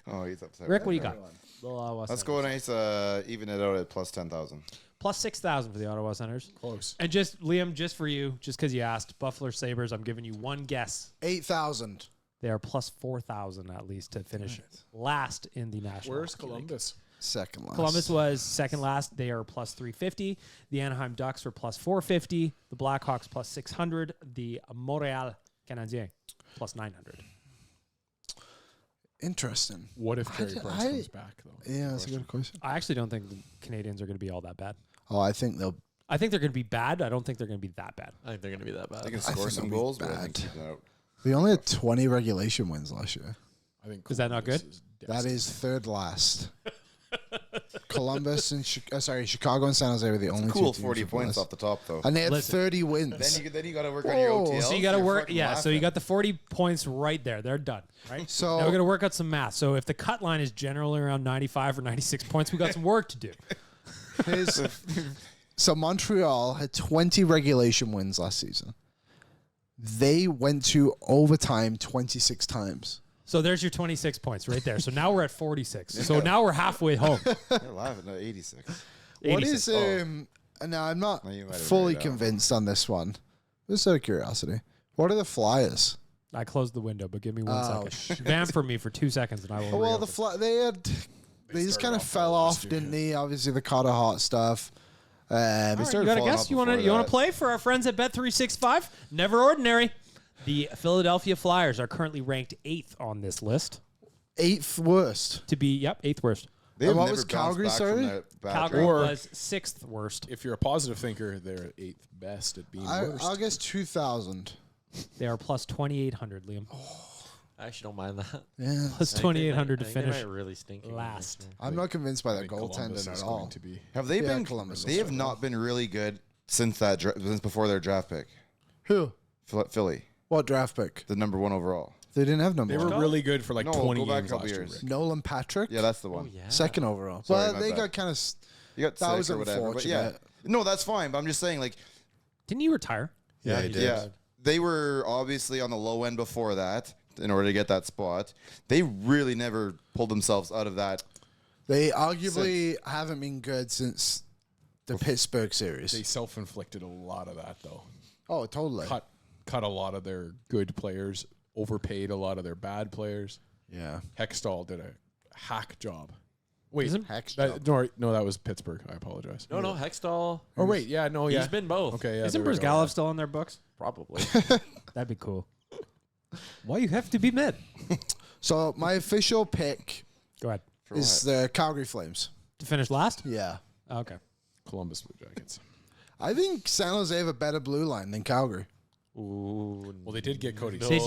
Oh, he's upset. Rick, what do you got? Ottawa Let's Senators. go nice, even it out at plus 10,000. Plus 6,000 for the Ottawa Senators. Close. And just, Liam, just for you, just because you asked, Buffalo Sabres, I'm giving you one guess. 8,000. They are plus 4,000 at least to finish last in the National Where's Hockey League. Columbus? Second last. Columbus was second last. They are plus 350. The Anaheim Ducks are plus 450. The Blackhawks plus 600. The Montreal Canadiens plus 900. Interesting. What if Carey Price comes back though? Yeah, that's a good question. I actually don't think the Canadians are going to be all that bad. Oh, I think they'll. I think they're going to be bad. I don't think they're going to be that bad. I think they're going to be that bad. They can I score think some they'll be goals, but I think bad. keep it out. They only had 20 regulation wins last year. I think Is that not Columbus good? is That destined. is third last. Columbus and Chicago and San Jose were the only Cool two teams 40 with points less. off the top, though. And they had Listen. 30 wins. Then you got to work on your Whoa. OTL. So you got to You're work. fucking Yeah. So you laughing. got the 40 points right there. They're done. Right. So- now we're going to work out some math. So if the cut line is generally around 95 or 96 points, we got some work to do. So Montreal had 20 regulation wins last season. They went to overtime 26 times. So there's your 26 points right there. So now we're at 46. So now we're halfway home. You're laughing. No, 86. What 86. is now I'm not No, you might have fully made it up. convinced on this one. Just out of curiosity. What are the Flyers? I closed the window, but give me 1 Oh, second. Vamp for me for 2 seconds, and I will. Well, reopen. they just started kind of off fell well off, last year, didn't they? Obviously the Carter Hart stuff. All right, you started got a falling guess? off You want before to that. play for our friends at Bet365? Never ordinary. The Philadelphia Flyers are currently ranked 8th on this list. 8th worst. To be 8th worst. They And have what never was bounced Calgary, back from sorry? that bad Calgary drought. Or- was 6th worst. If you're a positive thinker, they're 8th best at being worst. I'll guess 2,000. They are plus 2,800, Liam. I actually don't mind that. Yeah. Plus 2,800 to finish They might really stink again last. this year. I'm not convinced by I that think Columbus goaltending is at going all. to be. Have they Yeah, been? Columbus They will have start not been really good since since before their draft pick. Who? Philly, What draft pick? the number 1 overall. They didn't have number They were one. really good for like No, 20 go back a games couple last year. years. Rick. Nolan Patrick? Yeah, that's the one. Yeah. Second overall. Sorry, Well, my they bad. got kind of. You got That sick was or whatever. But yeah, unfortunate. no, that's fine. But I'm just saying, like, Didn't you retire? Yeah, he he did. yeah, they were obviously on the low end before that in order to get that spot. They really never pulled themselves out of that. They arguably haven't been good since the Pittsburgh They series. self-inflicted a lot of that though. Oh, totally. Cut a lot of their good players, overpaid a lot of their bad players. Yeah. Hextall did a hack job. Wait, Isn't- Hex that, no, that was Pittsburgh. I apologize. No, Hextall. Oh wait, yeah, no, yeah. He's been both. Okay, yeah. Isn't there we go. Brzgalov still on their books? Probably. That'd be cool. Why you have to be mad? So my official pick Go ahead. For is what? the Calgary Flames. To finish last? Yeah. Okay. Columbus Blue Jackets. I think San Jose have a better blue line than Calgary. Ooh, Well, they did get Cody. No, They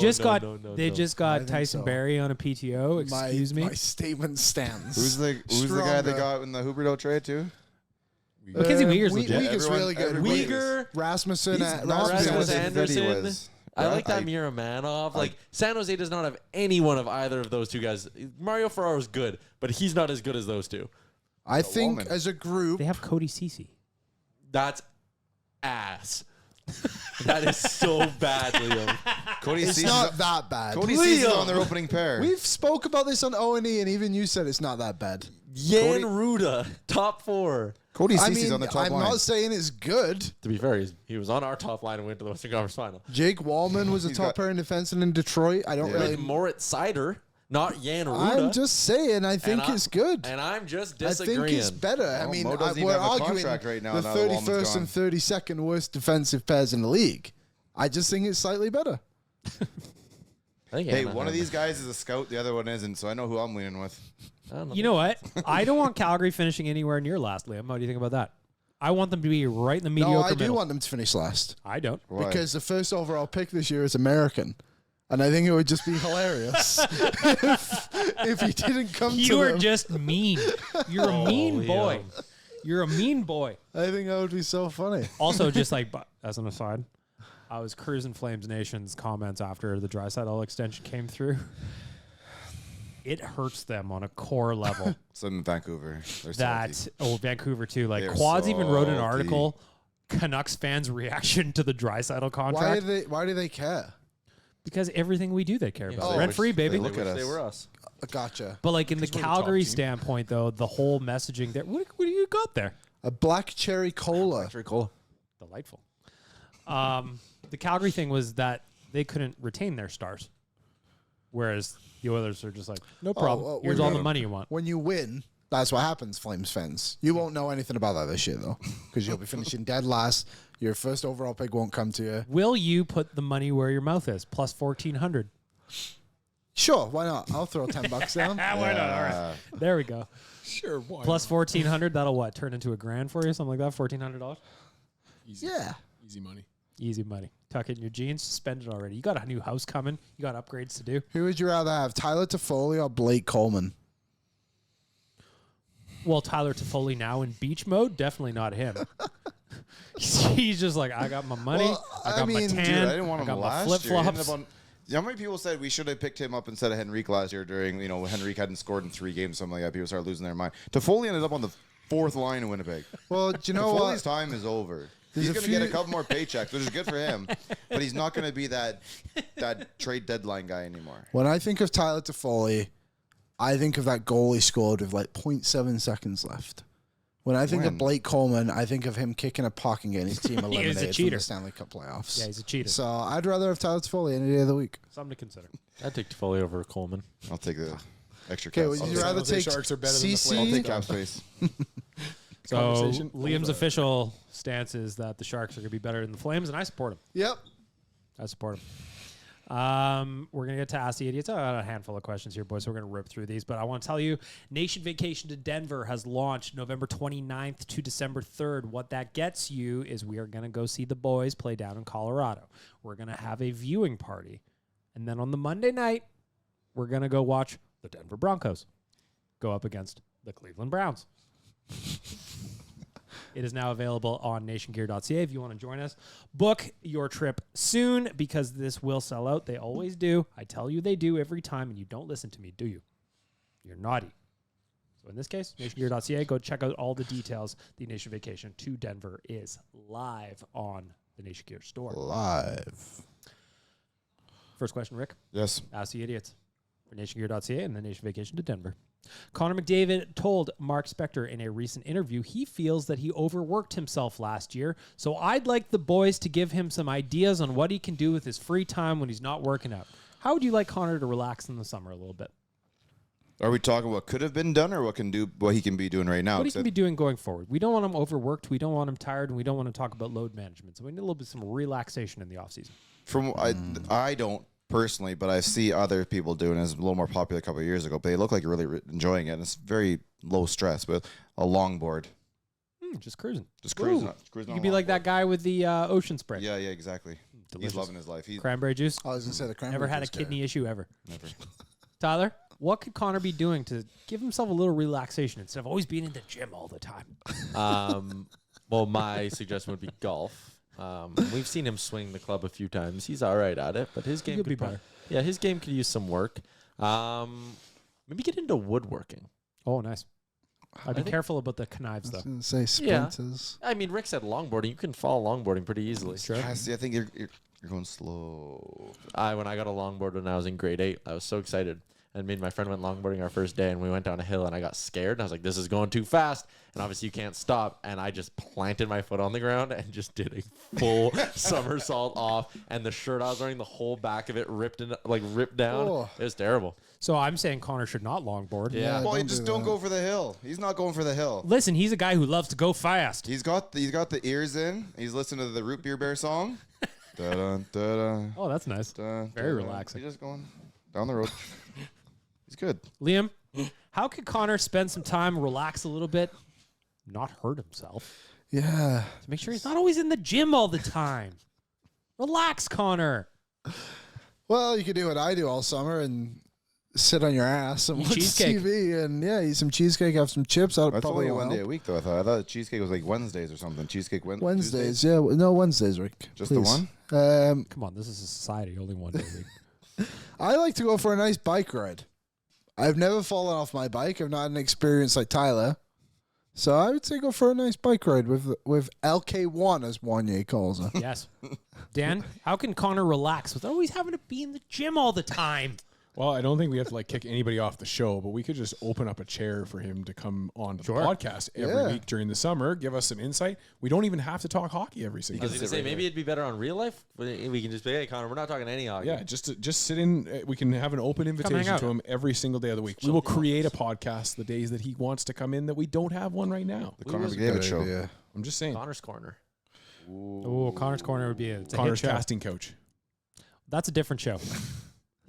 just got I think Tyson so. Barrie on a PTO. Excuse me. My statement stands. Who's the guy they got in the Huberdeau trade too? Mackenzie Weegar's legit. Weegar's really good. everybody- Weegar, Rasmussen. He's not Rasmus as good as he Anderson. was. I like that I- Miramanov. Like San Jose does not have any one of either of those two guys. Mario Ferraro is good, but he's not as good as those two. I think woman. as a group, They have Cody Ceci. That's ass. That is so bad, Liam. Cody it's Cease's not that bad. Cody Cease's on their opening pair. We've spoke about this on O&E, and even you said it's not that bad. Jan Ruda, top 4. Cody I Cease's mean, on the top I'm line. not saying it's good. To be fair, he was on our top line and went to the Western Conference Final. Jake Wallman was a He's top got- pairing defenseman in Detroit. I don't Yeah. With really. Moritz Sider, not Jan Ruda. I'm just saying. I think it's good. And I'm just I disagreeing. think it's better. I Well, mean, Mo doesn't even we're have a arguing contract right now the that Wallman's 31st and 32nd worst defensive pairs in the league. I just think it's slightly better. I think Hey, Anaheim- one of these guys is a scout, the other one isn't, so I know who I'm leaning with. I don't know. You know what? I don't want Calgary finishing anywhere near last, Liam. How do you think about that? I want them to be right in the mediocre No, I do middle. want them to finish last I don't. Why? because the first overall pick this year is American. And I think it would just be hilarious if he didn't come to You are them. just mean. You're a mean boy. Liam. You're a mean boy. I think that would be so funny. Also, just like as an aside, I was cruising Flames Nation's comments after the Draisaitl extension came through. It hurts them on a core level So in Vancouver. They're that salty. Vancouver too. Like They're Quads even wrote an salty. article. Canucks fans' reaction to the Draisaitl contract Why do they care? because everything we do they care about. Oh, Rent free, baby. Look at Wish they us. were us. Gotcha. But like in the we're the top Calgary team. standpoint, though, the whole messaging there. What do you got there? A black cherry cola. Delightful. The Calgary thing was that they couldn't retain their stars, whereas the Oilers are just like, no problem. well, Here's we all got the 'em. money you want. When you win, that's what happens, Flames fans. You won't know anything about that this year, though, because you'll be finishing dead last. Your first overall pick won't come to you. Will you put the money where your mouth is? Plus 1,400. Sure, why not? I'll throw $10 down. Why not? All right. There we go. Sure, why? Plus 1,400. That'll what? Turn into $1,000 for you? Something like that? $1,400? Easy, Yeah. easy money. Easy money. Tuck it in your jeans. Spend it already. You got a new house coming. You got upgrades to do. Who would you rather have, Tyler Toffoli or Blake Coleman? Well, Tyler Toffoli now in beach mode? Definitely not him. He's just like, I got my money. Well, I got I my mean, tan. Dude, I didn't want I him got my last flip year. He ended flops. up on- how many people said we should have picked him up instead of Henrique last year during, when Henrique hadn't scored in 3 games, something like that? People started losing their mind. Toffoli ended up on the 4th line in Winnipeg. Well, do you know Toffoli's what? time is over. There's He's a going to get a few- couple more paychecks, which is good for him, but he's not going to be that trade deadline guy anymore. When I think of Tyler Toffoli, I think of that goal he scored with like 0.7 seconds left. When I think of When? Blake Coleman, I think of him kicking a puck and getting his team He was a eliminated from cheater. the Stanley Cup playoffs. Yeah, he's a cheater. So I'd rather have Tyler Toffoli any day of the week. Something to consider. I'd take Toffoli over Coleman. I'll take the extra Okay, cap would space. you San rather Jose take Sharks are better than the CC? I'll Flames. take cap space. So Conversation Liam's over. official stance is that the Sharks are going to be better than the Flames, and I support him. Yep. I support him. We're going to get to Ask the Idiots. I got a handful of questions here, boys, so we're going to rip through these. But I want to tell you, Nation Vacation to Denver has launched November 29th to December 3rd. What that gets you is we are going to go see the boys play down in Colorado. We're going to have a viewing party. And then on the Monday night, we're going to go watch the Denver Broncos go up against the Cleveland Browns. It is now available on nationgear.ca if you want to join us. Book your trip soon because this will sell out. They always do. I tell you they do every time, and you don't listen to me, do you? You're naughty. So in this case, nationgear.ca, go check out all the details. The Nation Vacation to Denver is live on the Nation Gear store. Live. First question, Rick. Yes. Ask the Idiots for nationgear.ca and the Nation Vacation to Denver. Connor McDavid told Mark Spector in a recent interview he feels that he overworked himself last year, so I'd like the boys to give him some ideas on what he can do with his free time when he's not working out. How would you like Connor to relax in the summer a little bit? Are we talking what could have been done or what he can be doing right now? What he 'Cause can be doing going forward. We don't want him overworked, we don't want him tired, and we don't want to talk about load management. So we need a little bit some relaxation in the offseason. From I don't personally, but I see other people doing it. It's a little more popular a couple of years ago, but they look like you're really enjoying it. And it's very low stress, but a longboard. Just cruising. Just cruising. You could be like that guy with the ocean spray. Yeah, exactly. delicious. He's loving his life. Cranberry juice. I was gonna say the cranberry. Never had a juice guy. kidney issue ever. Never. Tyler, what could Connor be doing to give himself a little relaxation instead of always being in the gym all the time? Well, my suggestion would be golf. We've seen him swing the club a few times. He's all right at it, but his game could be prob- better. Yeah, his game could use some work. Maybe get into woodworking. Oh, nice. I'd be think- careful about the I knives, was though. gonna say Yeah. splinters. I mean, Rick said longboarding. You can fall longboarding pretty easily. Yeah, see, I think you're going slow. When I got a longboard when I was in grade 8, I was so excited. And me and my friend went longboarding our first day, and we went down a hill, and I got scared. And I was like, this is going too fast. And obviously you can't stop. And I just planted my foot on the ground and just did a full somersault off. And the shirt I was wearing, the whole back of it ripped down. Oh. It was terrible. So I'm saying Connor should not longboard. Yeah. Well, you don't just do don't that. go for the hill. He's not going for the hill. Listen, he's a guy who loves to go fast. He's got the ears in. He's listening to the Root Beer Bear song. Da-dun, da-dun, Oh, that's nice. dun, Very da-dun. relaxing. He's just going down the road. He's good. Liam, how could Connor spend some time, relax a little bit, not hurt himself, Yeah. to make sure he's not always in the gym all the time? Relax, Connor. Well, you could do what I do all summer and sit on your ass and Eat watch cheesecake. TV and eat some cheesecake, have some chips. That would That's probably only one day a help. week, though. I thought cheesecake was like Wednesdays or something. Cheesecake Wednesdays, Tuesdays? yeah. No, Wednesdays, Rick. Just the please. one? Come on, this is a society. Only one day a week. I like to go for a nice bike ride. I've never fallen off my bike. I've not had an experience like Tyler. So I would say go for a nice bike ride with LK1, as Wanye calls her. Yes. Dan, how can Connor relax without always having to be in the gym all the time? Well, I don't think we have to kick anybody off the show, but we could just open up a chair for him to come on to Sure. the podcast every Yeah. week during the summer, give us some insight. We don't even have to talk hockey every I single was day. going to say, maybe it'd be better on real life. We can just be, hey, Connor, we're not talking any hockey. Yeah, just sit in. We can have an open hang invitation out. to him every single day of the week. We will create a podcast the days that he wants to come in that we don't have one right now. The Connor was a McDavid show. Yeah. I'm just saying. Connor's Corner. Oh, Connor's Corner would be it's a Connor's hit show. casting coach. That's a different show.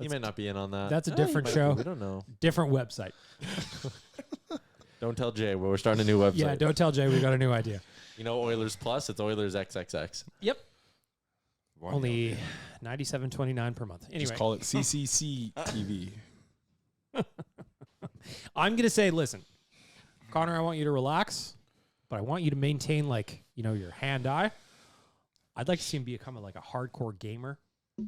He might not be in on that. That's a He different might show. be. We don't know. Different website. Don't tell Jay. We're starting a new website. Yeah, don't tell Jay we got a new idea. You know Oilers Plus? It's Oilers XXX. Yep. One Only $97.29 per month. Anyway, Just call it CCC TV. I'm gonna say, listen, Connor, I want you to relax, but I want you to maintain your hand-eye. I'd like to see him become a hardcore gamer.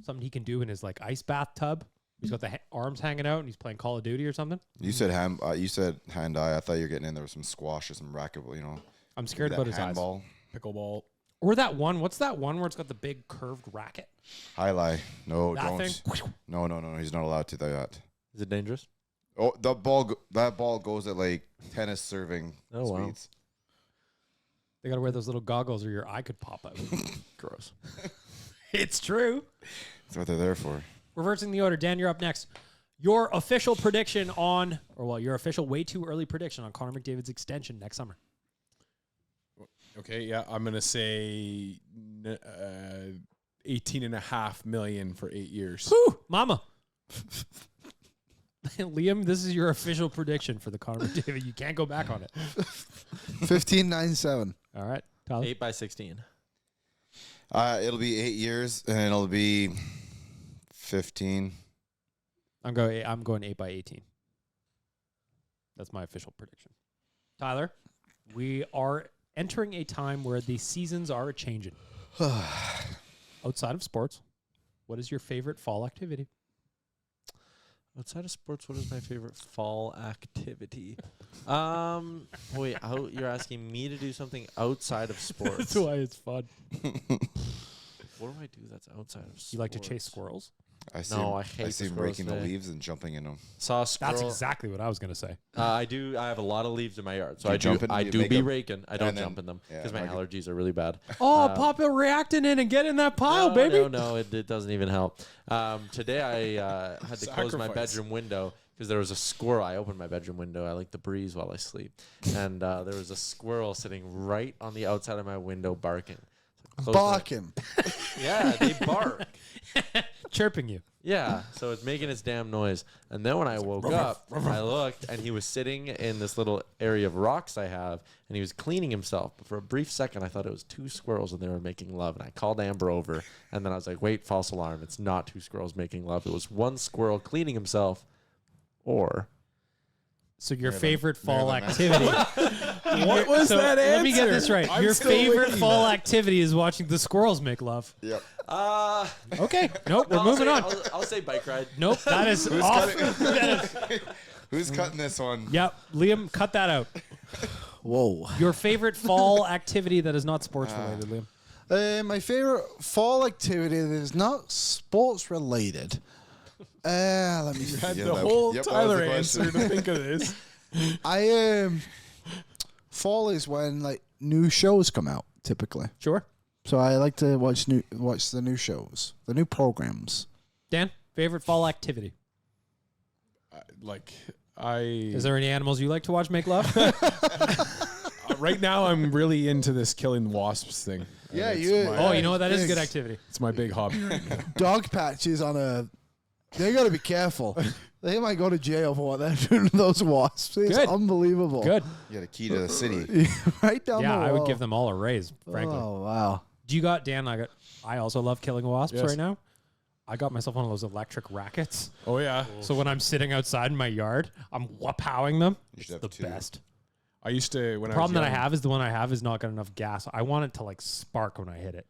Something he can do in his ice bathtub. He's got the arms hanging out and he's playing Call of Duty or something. You said hand eye. I thought you were getting in there with some squash or some racquetball. I'm scared that about his handball. Pickleball. eyes. Or that one. What's that one where it's got the big curved racket? Highlight. No, That don't. thing? No. He's not allowed to do that. Is it dangerous? Oh, that ball goes at tennis serving Oh, wow. speeds. They got to wear those little goggles or your eye could pop out. Gross. It's true. That's what they're there for. Reversing the order. Dan, you're up next. Your official prediction your official way too early prediction on Connor McDavid's extension next summer. Okay, yeah, I'm gonna say $18.5 million for 8 years. Woo, mama. Liam, this is your official prediction for the Connor McDavid. You can't go back on it. 15.97. All right, Tyler. 8 by 16. It'll be 8 years, and it'll be 15. I'm going 8 by 18. That's my official prediction. Tyler, we are entering a time where the seasons are changing. Outside of sports, what is your favorite fall activity? Outside of sports, what is my favorite fall activity? Wait, you're asking me to do something outside of sports? That's why it's fun. What do I do that's outside of sports? You like to chase squirrels? I see No, him, I hate the see him squirrels raking the today. leaves and jumping in them. Saw a squirrel. That's exactly what I was going to say. I do. I have a lot of leaves in my yard, so Do you I jump in do. them? I You do make be them? raking. I don't And then- jump in them yeah, because my okay. allergies are really bad. Oh, pop it reacting in and get in that pile, baby. No, it doesn't even help. Today I had to close my Sacrifice. bedroom window because there was a squirrel. I opened my bedroom window. I like the breeze while I sleep, and there was a squirrel sitting right on the outside of my window barking. Barking. Yeah, they bark. Chirping you. Yeah, so it's making its damn noise. And then when I woke up, I looked, and he was sitting in this little area of rocks I have, and he was cleaning himself. But for a brief second, I thought it was 2 squirrels, and they were making love. And I called Amber over, and then I was like, wait, false alarm. It's not 2 squirrels making love. It was 1 squirrel cleaning himself, or... So your favorite fall activity. What was that answer? Let me get this right. I'm Your still favorite waiting. fall activity is watching the squirrels make love. Yep. Okay. Nope. We're moving on. I'll say bike ride. Nope. That is off. Who's cutting this one? Yep. Liam, cut that out. Whoa. Your favorite fall activity that is not sports related, Liam. My favorite fall activity that is not sports related. Let me. Had Yeah, the that- whole yep, that was Tyler the answer question. to think of this. Fall is when like new shows come out typically. Sure. So I like to watch the new shows, the new programs. Dan, favorite fall activity. Is there any animals you like to watch make love? Right now, I'm really into this killing wasps thing. Yeah, It's you- my- Oh, you know what? That is a good activity. It's my big hobby right now. Dog patches on a. They got to be careful. They might go to jail for what they're doing to those wasps. It's Good. unbelievable. Good. You got a key to the city. Right down the Yeah, wall. I would give them all a raise, frankly. Oh wow. Do you got Dan? I also love killing wasps Yes. right now. I got myself one of those electric rackets. Oh yeah, So when I'm sitting outside in my yard, I'm whopowing them. You It's should have the 2. best. I used to when The problem I that was I young, have is the one I have is not got enough gas. I want it to like spark when I hit it.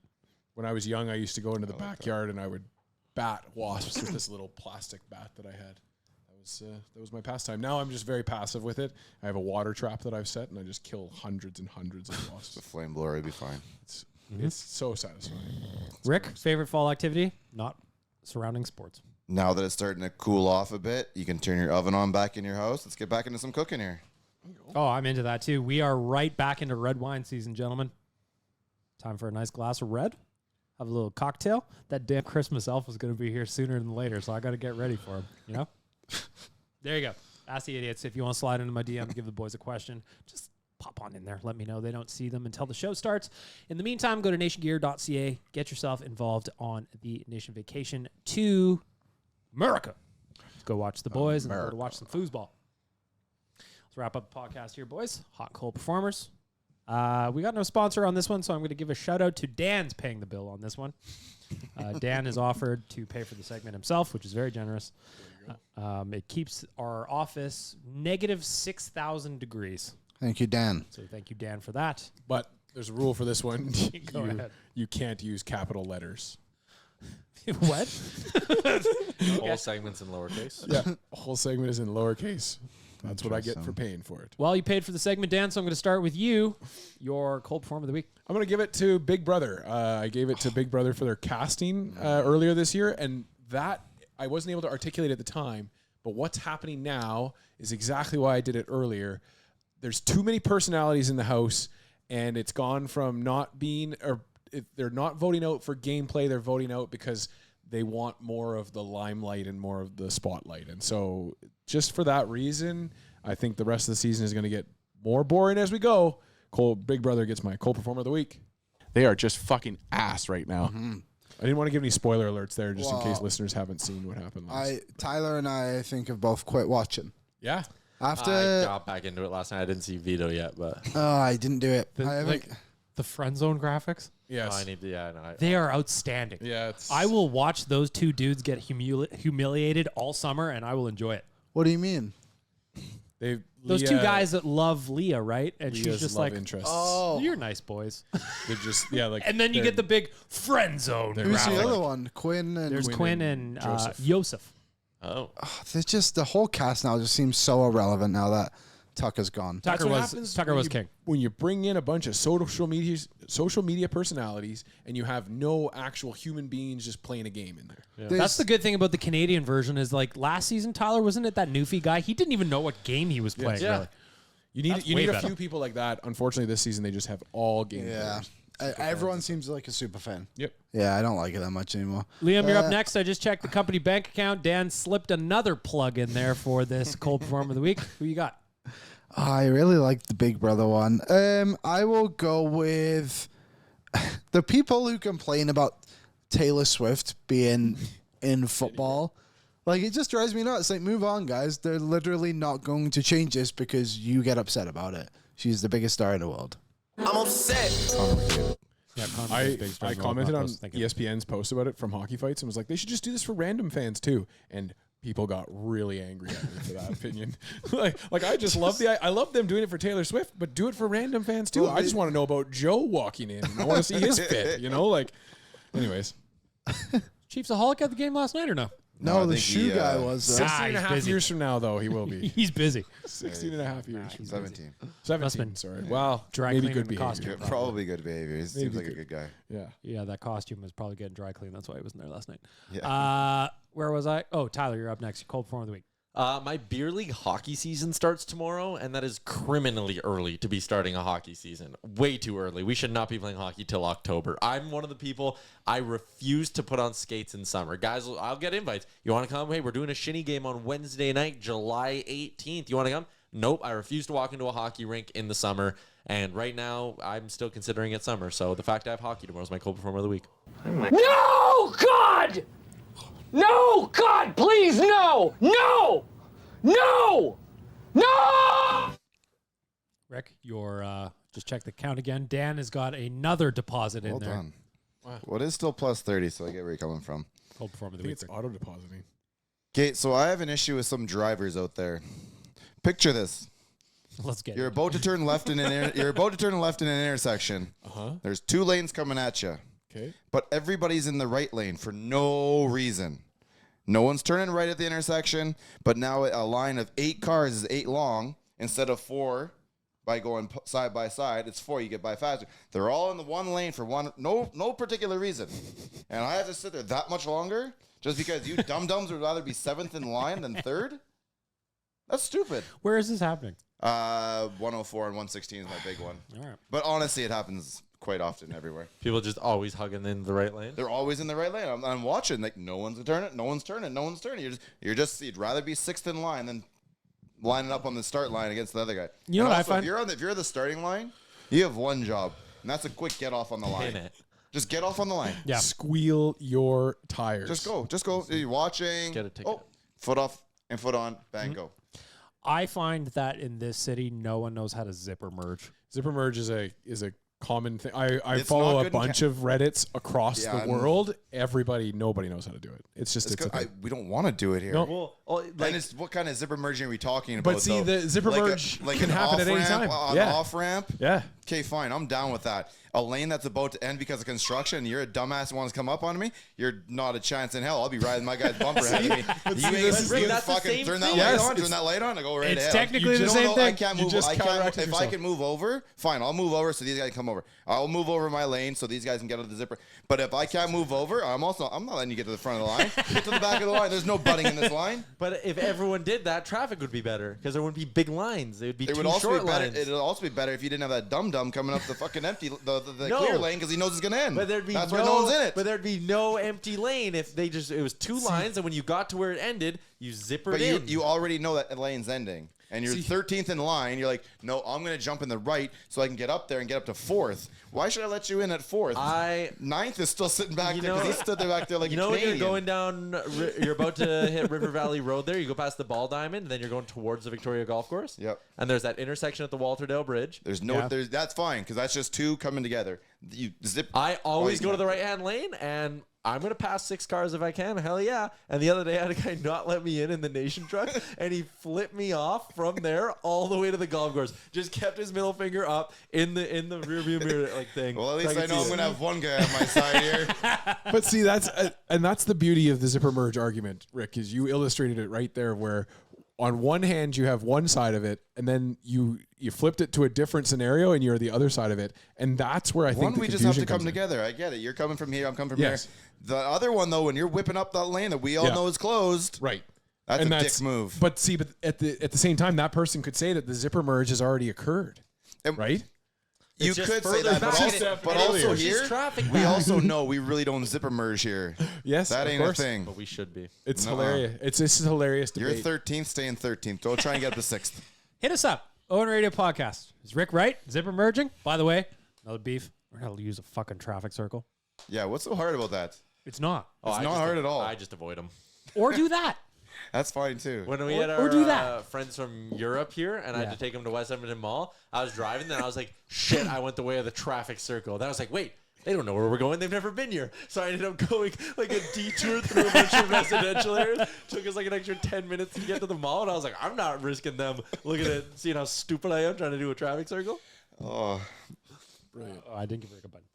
When I was young, I used to go into the backyard and I would bat wasps with this little plastic bat that I had. That was my pastime. Now I'm just very passive with it. I have a water trap that I've set, and I just kill hundreds and hundreds of The wasps. flame blower would be fine. It's so satisfying. Rick, favorite fall activity? Not surrounding sports. Now that it's starting to cool off a bit, you can turn your oven on back in your house. Let's get back into some cooking here. Oh, I'm into that too. We are right back into red wine season, gentlemen. Time for a nice glass of red. Have a little cocktail. That damn Christmas elf is going to be here sooner than later, so I got to get ready for him. You know. There you go. Ask the idiots. If you want to slide into my DM, give the boys a question. Just pop on in there. Let me know they don't see them until the show starts. In the meantime, go to nationgear.ca. Get yourself involved on the Nation Vacation to America. Go watch the boys and go to watch some foosball. Let's wrap up the podcast here, boys. Hot and cold performers. We got no sponsor on this one, so I'm going to give a shout out to Dan's paying the bill on this one. Dan has offered to pay for the segment himself, which is very generous. It keeps our office negative 6,000 degrees. Thank you, Dan. So thank you, Dan, for that. But there's a rule for this one. Go ahead. You can't use capital letters. What? All segments in lowercase. Yeah, the whole segment is in lowercase. That's what I get for paying for it. Well, you paid for the segment, Dan, so I'm going to start with you. Your cold performer of the week. I'm going to give it to Big Brother. I gave it to Big Brother for their casting earlier this year, and that I wasn't able to articulate at the time, but what's happening now is exactly why I did it earlier. There's too many personalities in the house, and it's gone from not being, they're not voting out for gameplay, they're voting out because they want more of the limelight and more of the spotlight. And so just for that reason, I think the rest of the season is going to get more boring as we go. Big Brother gets my cold performer of the week. They are just fucking ass right now. I didn't want to give any spoiler alerts there just in case listeners haven't seen what happened last. Tyler and I think have both quit watching. Yeah. After I got back into it last night. I didn't see Vito yet, but I didn't do it. I haven't. The friend zone graphics, Yes. I need to. Yeah, no, they are outstanding. Yeah. It's, I will watch those two dudes get humiliated all summer, and I will enjoy it. What do you mean? Those two guys that love Leah, right? And Leah's she's just love like, interests. Oh, you're nice boys. They're just like. And then you they're- get the big friend zone. They're who's the graphic. other one? Quinn and There's Quinn and Joseph. Joseph. oh, They're just the whole cast now just seems so irrelevant now that Tucker's gone. That's Tucker what was happens Tucker when was you- king. When you bring in a bunch of social media personalities and you have no actual human beings just playing a game in there. That's the good thing about the Canadian version is like last season, Tyler, wasn't it that Newfie guy? He didn't even know what game he was playing. Yeah. Really. You need That's you way need a better. few people like that. Unfortunately, this season they just have all game Yeah. players. Everyone seems like a super fan. Yep. Yeah, I don't like it that much anymore. Liam, you're up next. I just checked the company bank account. Dan slipped another plug in there for this cold performer of the week. Who you got? I really like the Big Brother one. I will go with the people who complain about Taylor Swift being in football, like, it just drives me nuts. Like, move on, guys. They're literally not going to change this because you get upset about it. She's the biggest star in the world. I'm upset. Yeah, I commented on ESPN's post about it from Hockey Fights and was like, they should just do this for random fans too. And people got really angry at me for that opinion. like I just love I love them doing it for Taylor Swift, but do it for random fans too. I just want to know about Joe walking in. And I want to see his fit. Anyways. Chiefs a Hulk at the game last night or no? No, I the think shoe he, guy was. 16 and a he's half busy. years from now, though, he will be. He's busy. 16 and a half years. 17. 17, sorry. Wow. Dry Maybe cleaning good the behavior. costume. Probably good behavior. He seems like a good guy. Yeah. Yeah, that costume was probably getting dry clean. That's why he wasn't there last night. Yeah. Where was I? Oh, Tyler, you're up next. Cold performer of the week. My beer league hockey season starts tomorrow, and that is criminally early to be starting a hockey season. Way too early. We should not be playing hockey till October. I'm one of the people, I refuse to put on skates in summer. Guys, I'll get invites. You want to come? Hey, we're doing a shinny game on Wednesday night, July 18th. You want to come? Nope. I refuse to walk into a hockey rink in the summer. And right now, I'm still considering it summer. So the fact I have hockey tomorrow is my cold performer of the week. No, God! No, God, please, no! No! No! No! Rick, your just check the count again. Dan has got another deposit in Well there. done. Well, it is still plus 30, so I get where you're coming from. Cold performer of I the think week. it's auto depositing. Okay, so I have an issue with some drivers out there. Picture this. Let's get You're it. about to turn left in an you're about to turn left in an intersection. There's 2 lanes coming at you. Okay. But everybody's in the right lane for no reason. No one's turning right at the intersection, but now a line of 8 cars is 8 long instead of 4 by going side by side. It's 4, you get by faster. They're all in the one lane for no particular reason. And I have to sit there that much longer just because you dum-dums would rather be 7th in line than 3rd? That's stupid. Where is this happening? 104 and 116 is my big one. All right. But honestly, it happens quite often everywhere. People just always hugging in the right lane. They're always in the right lane. I'm watching, like, no one's turning, no one's turning, no one's turning. You'd rather be 6th in line than lining up on the start line against the other guy. You know And what I also, find? if you're the starting line, you have one job, and that's a quick get off on the line. Pin it. Just get off on the line. Yeah. Squeal your tires. Just go. You're watching. Get a ticket. Oh, foot off and foot on. Bang, go. I find that in this city, no one knows how to zipper merge. Zipper merge is a common thing. I It's follow not a good in bunch of Reddits across Yeah, the and- world. Nobody knows how to do it. It's just It's it's a 'cause thing. we don't want to do it here. No. Well, And it's what kind of zipper merging are we talking about? But see, though? the zipper Like merge like can an happen at any off-ramp, time. An off ramp. Yeah. Okay, fine. I'm down with that. A lane that's about to end because of construction, and you're a dumbass who wants to come up on me, you're not a chance in hell. I'll be riding my guy's bumper ahead of me. You that's the fucking same turn that thing. light Yes, on, turn that light on, I go right It's ahead. technically You the don't same know, thing. I can't You move. just I can't, counteracted if I yourself. can move over, fine. I'll move over so these guys can come over. I'll move over my lane so these guys can get out of the zipper. But if I can't move over, I'm not letting you get to the front of the line. Get to the back of the line. There's no butting in this line. But if everyone did that, traffic would be better because there wouldn't be big lines. It would be It two would also short be better. lines. It would also be better if you didn't have that dum-dum coming up the fucking empty, the No. clear lane because he knows it's gonna end. But there'd be That's no, why no one's in it. But there'd be no empty lane if they it was 2 lines, and when you got to where it ended, you zippered But in. you already know that lane's ending. And you're 13th in line. You're like, no, I'm going to jump in the right so I can get up there and get up to 4th. Why should I let you in at 4th? 9th is still sitting back there because he stood there back there like you a know when Canadian. you're going down, you're about to hit River Valley Road there. You go past the Ball Diamond, and then you're going towards the Victoria Golf Course. Yep. And there's that intersection at the Walterdale Bridge. That's fine because that's just 2 coming together. You zip. I always you go to can- the right-hand lane, and I'm going to pass 6 cars if I can. Hell yeah. And the other day, I had a guy not let me in the Nation truck, and he flipped me off from there all the way to the golf course. Just kept his middle finger up in the rearview mirror like thing. Well, at so least I could know see I'm it. going to have one guy on my side here. But see, that's the beauty of the zipper merge argument, Rick, is you illustrated it right there where on one hand you have one side of it and then you flipped it to a different scenario and you're the other side of it. And that's where I think the We just have to confusion come comes in. together. I get it. You're coming from here. I'm coming from Yes. here. The other one, though, when you're whipping up that lane that we all Yeah. know is closed, Right. that's And a dick move. But see, but at the same time, that person could say that the zipper merge has already occurred. And- Right? You It's just could say further that, but back. also, And it pushes here, traffic we back. also know we really don't zipper merge here. Yes, That of ain't a course. thing. But we should be. It's Nuh-uh. hilarious. It's just a hilarious You're debate. 13th, staying 13th. Don't try and get up to 6th. Hit us up. Owen Radio Podcast. Is Rick right? Zipper merging? By the way, another beef. We're going to use a fucking traffic circle. Yeah, what's so hard about that? It's not. It's not hard at all. I just avoid them. Or do that. That's fine too. When we Or- had or our do that. friends from Europe here, and I had Yeah. to take them to West Edmonton Mall, I was driving, then I was like, shit, I went the way of the traffic circle. Then I was like, wait, they don't know where we're going. They've never been here. So I ended up going like a detour through a bunch of residential areas. Took us like an extra 10 minutes to get to the mall, and I was like, I'm not risking them looking at seeing how stupid I am trying to do a traffic circle. Oh, Brilliant. Oh, I didn't give Rick a button.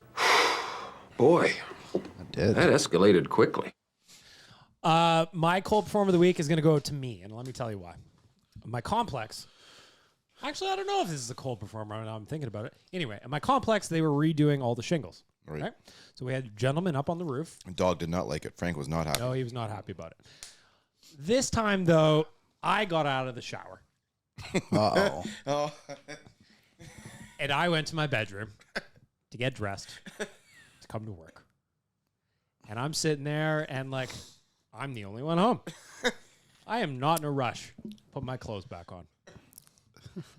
Boy, I did. that escalated quickly. My cold performer of the week is going to go to me, and let me tell you why. My complex. Actually, I don't know if this is a cold performer. Now I'm thinking about it. Anyway, at my complex, they were redoing all the shingles. Right. So we had a gentleman up on the roof. dog did not like it. Frank was not happy. No, he was not happy about it. This time, though, I got out of the shower, Uh-oh. Oh, and I went to my bedroom to get dressed to come to work. And I'm sitting there, and like, I'm the only one home. I am not in a rush. Put my clothes back on.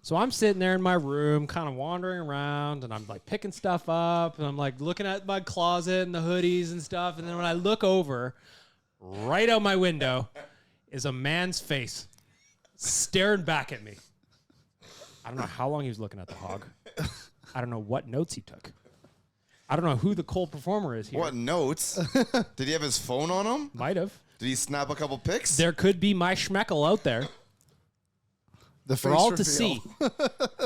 So I'm sitting there in my room, kind of wandering around, and I'm like picking stuff up, and I'm like looking at my closet and the hoodies and stuff. And then when I look over, right out my window is a man's face staring back at me. I don't know how long he was looking at the hog. I don't know what notes he took. I don't know who the cold performer is here. what notes? Did he have his phone on him? Might have. Did he snap a couple pics? There could be my schmeckle out there The for face all to reveal. see.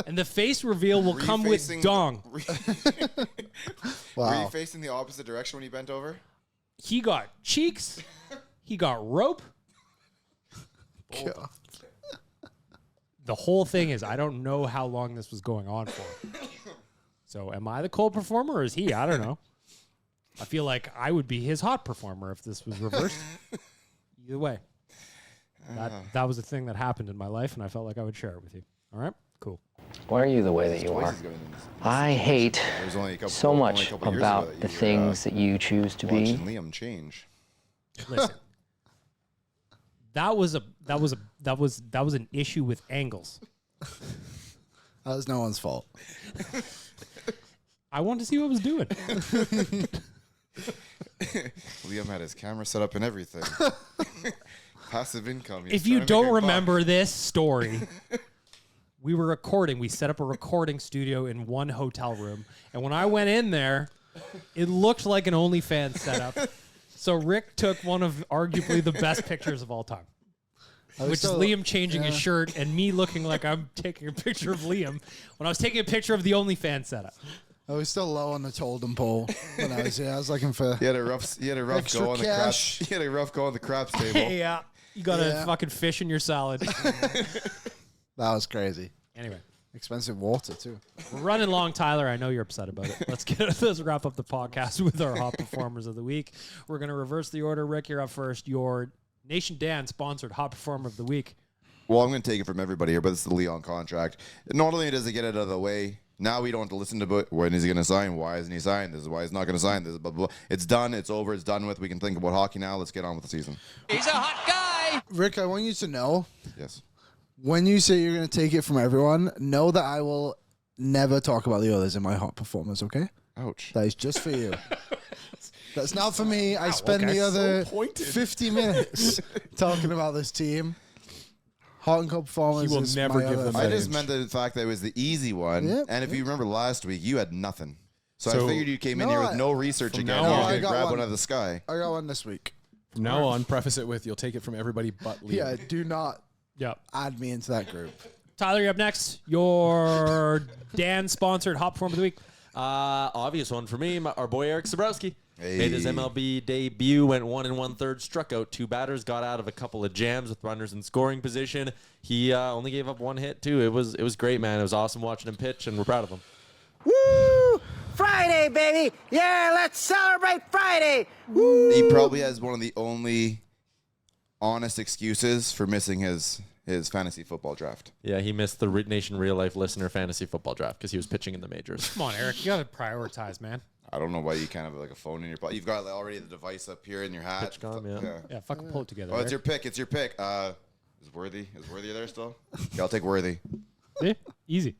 And the face reveal will come with Refacing- dong. Were Wow. you facing the opposite direction when you bent over? He got cheeks. He got rope. God. The whole thing is, I don't know how long this was going on for. So am I the cold performer or is he? I don't know. I feel like I would be his hot performer if this was reversed. Either way. That was a thing that happened in my life, and I felt like I would share it with you. All right? Cool. Why are you the way that you Voice are? is going in this- I hate There was only a couple, so only a much couple years ago about that the you were, things that you choose to watching be. Liam change. Listen. That was an issue with angles. That was no one's fault. I wanted to see what I was doing. Liam had his camera set up and everything. Passive income. He was If you trying to make don't a buck. remember this story, we were recording. We set up a recording studio in one hotel room. And when I went in there, it looked like an OnlyFans setup. So Rick took one of arguably the best pictures of all time, which is Liam changing his shirt and me looking like I'm taking a picture of Liam when I was taking a picture of the OnlyFans setup. I was still low on the totem pole when I was here. I was looking for. He had a rough Extra go on the cash. craps. He had a rough go on the craps table. Yeah. You got Yeah. a fucking fish in your salad. That was crazy. Anyway. Expensive water too. We're running long, Tyler. I know you're upset about it. Let's wrap up the podcast with our hot performers of the week. We're going to reverse the order. Rick, you're up first. Your Nation Dan sponsored hot performer of the week. Well, I'm going to take it from everybody here, but it's the Leon contract. Not only does it get it out of the way, now we don't have to listen to when is he going to sign, why isn't he signed, this is why he's not going to sign, this is blah, blah, blah. It's done, it's over, it's done with. We can think about hockey now. Let's get on with the season. He's a hot guy. Rick, I want you to know Yes. when you say you're going to take it from everyone, know that I will never talk about the others in my hot performers. Okay, Ouch. that is just for you. That's not for me. I spend the other 50 minutes talking about this team. Hot and cold performance. He will is never my give other them I thing. just meant the fact that it was the easy one. Yep, And if you remember last week, you had nothing. So I So- figured you came in No, here with I- no research from again. now You were on- going I to got grab one. one out of the sky. I got one this week. From now on, preface it with you'll take it from everybody but Liam. Yeah, do not Yep. add me into that group. Tyler, you're up next. Your Dan sponsored hot performer of the week. Obvious one for me. Our boy Eric Sabrowski Hey. made his MLB debut. Went 1 1/3, struck out 2 batters, got out of a couple of jams with runners in scoring position. He only gave up 1 hit too. It was great, man. It was awesome watching him pitch, and we're proud of him. Woo! Friday, baby! Yeah, let's celebrate Friday! Woo! He probably has one of the only honest excuses for missing his fantasy football draft. Yeah, he missed the Nation Real Life Listener Fantasy Football Draft because he was pitching in the majors. Come on, Eric. You got to prioritize, man. I don't know why you can't have like a phone in your pocket. You've got like, already the device up here in your hat. PitchCom, yeah. Yeah, fucking pull it together. Oh, it's your Eric. pick. It's your pick. Is Worthy there still? Yeah, I'll take Worthy. Yeah, easy.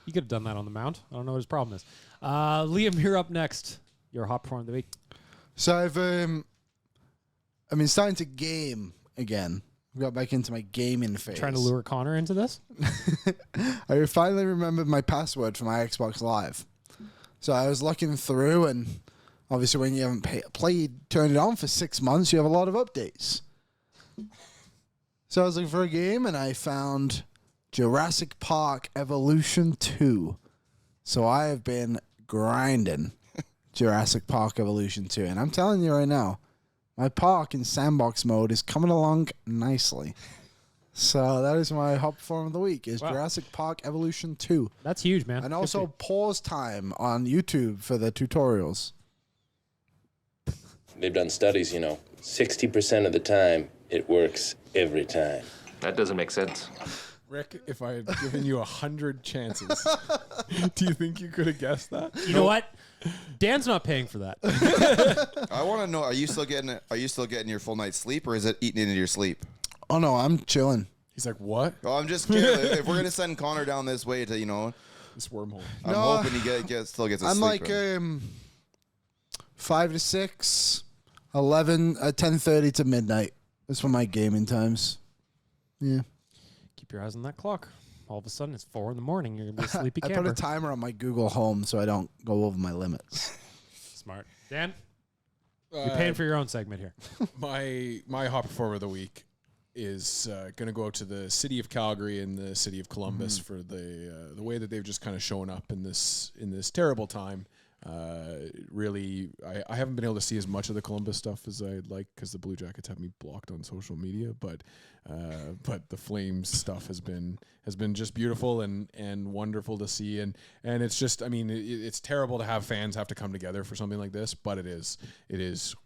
He could have done that on the mound. I don't know what his problem is. Liam, you're up next. Your hot performer of the week. So I've been starting to game again. I got back into my gaming phase. Trying to lure Connor into this? I finally remembered my password for my Xbox Live. So I was looking through, and obviously when you haven't turned it on for 6 months, you have a lot of updates. So I was looking for a game, and I found Jurassic Park Evolution 2. So I have been grinding Jurassic Park Evolution 2. And I'm telling you right now, my park in sandbox mode is coming along nicely. So that is my hot performer of the week, is Jurassic Park Evolution 2. That's huge, man. And also pause time on YouTube for the tutorials. They've done studies, 60% of the time, it works every time. That doesn't make sense. Rick, if I had given you 100 chances, do you think you could have guessed that? You know what? Dan's not paying for that. I want to know: Are you still getting your full night's sleep, or is it eating into your sleep? Oh no, I'm chilling. He's like, what? Oh, I'm just kidding. If we're gonna send Connor down this way to this wormhole, I'm hoping he still gets a I'm sleep. like 5 to 6, 11, 10:30 to midnight. That's for my gaming times. Yeah. Keep your eyes on that clock. All of a sudden, it's 4 in the morning. You're going to be a sleepy I camper. put a timer on my Google Home so I don't go over my limits. Smart. Dan? You're paying for your own segment here. My hot performer of the week is going to go out to the city of Calgary and the city of Columbus for the way that they've just kind of shown up in this terrible time. Really, I haven't been able to see as much of the Columbus stuff as I'd like because the Blue Jackets have me blocked on social media. But the Flames stuff has been just beautiful and wonderful to see. And it's just, I mean, it's terrible to have fans have to come together for something like this, but it is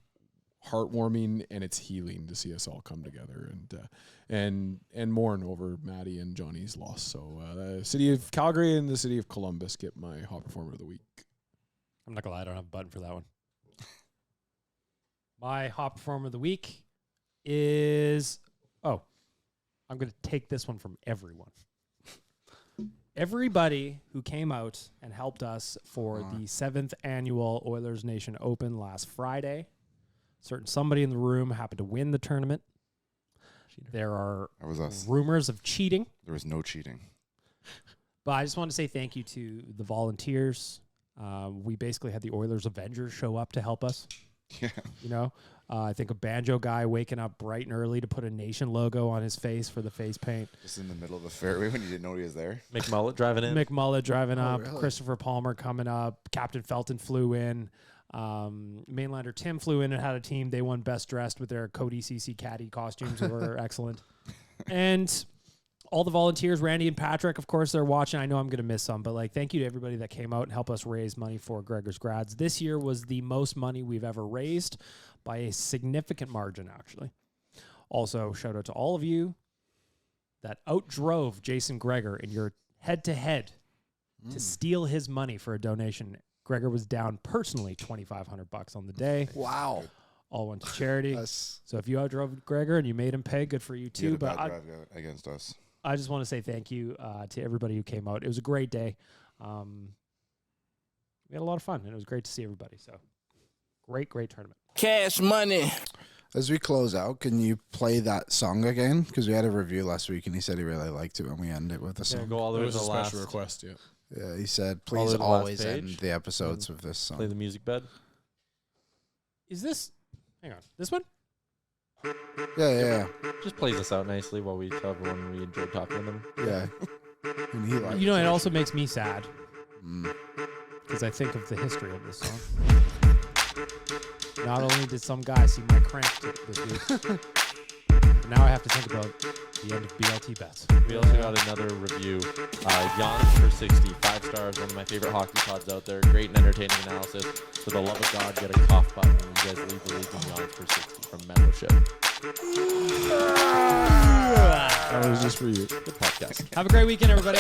heartwarming and it's healing to see us all come together and mourn over Maddie and Johnny's loss. So the city of Calgary and the city of Columbus get my hot performer of the week. I'm not going to lie, I don't have a button for that one. My hot performer of the week is... Oh, I'm going to take this one from everyone. Everybody who came out and helped us for the 7th annual Oilers Nation Open last Friday. Somebody in the room happened to win the tournament. There are rumors of cheating. There was no cheating. But I just want to say thank you to the volunteers. We basically had the Oilers Avengers show up to help us. Yeah. I think a banjo guy waking up bright and early to put a Nation logo on his face for the face paint. Just in the middle of the fairway when you didn't know he was there. McMullet driving in. McMullet driving up. Really? Christopher Palmer coming up. Captain Felton flew in. Mainlander Tim flew in and had a team. They won best dressed with their Cody CC caddy costumes that were excellent. And all the volunteers, Randy and Patrick, of course, they're watching. I know I'm going to miss some, but thank you to everybody that came out and helped us raise money for Gregor's Grads. This year was the most money we've ever raised by a significant margin, actually. Also, shout out to all of you that outdrove Jason Gregor in your head-to-head to steal his money for a donation. Gregor was down personally $2,500 on the day. Wow. All went to charity. So if you outdrove Gregor and you made him pay, good for you too. But drive against us. I just want to say thank you to everybody who came out. It was a great day. We had a lot of fun, and it was great to see everybody. So great tournament. Cash money. As we close out, can you play that song again? Because we had a review last week, and he said he really liked it when we end it with the song. Go all the way to the a last special request, yeah. Yeah, he said, All the way please to the last always page. end the episodes with this song. Play the music bed. Is this? Hang on. This one? Yeah. Just plays us out nicely while we tell everyone we enjoyed talking to them. Yeah. And he liked It also makes me sad because I think of the history of this song. Not only did some guy see my crank this week, but now I have to think about the end of BLT bets. We also got another review. Jans for 60, 5 stars, one of my favorite hockey pods out there. Great and entertaining analysis. For the love of God, get a cough button when you guys leave the league in Jans for 60 from Mentorship. That was just for you. Good podcast. Have a great weekend, everybody.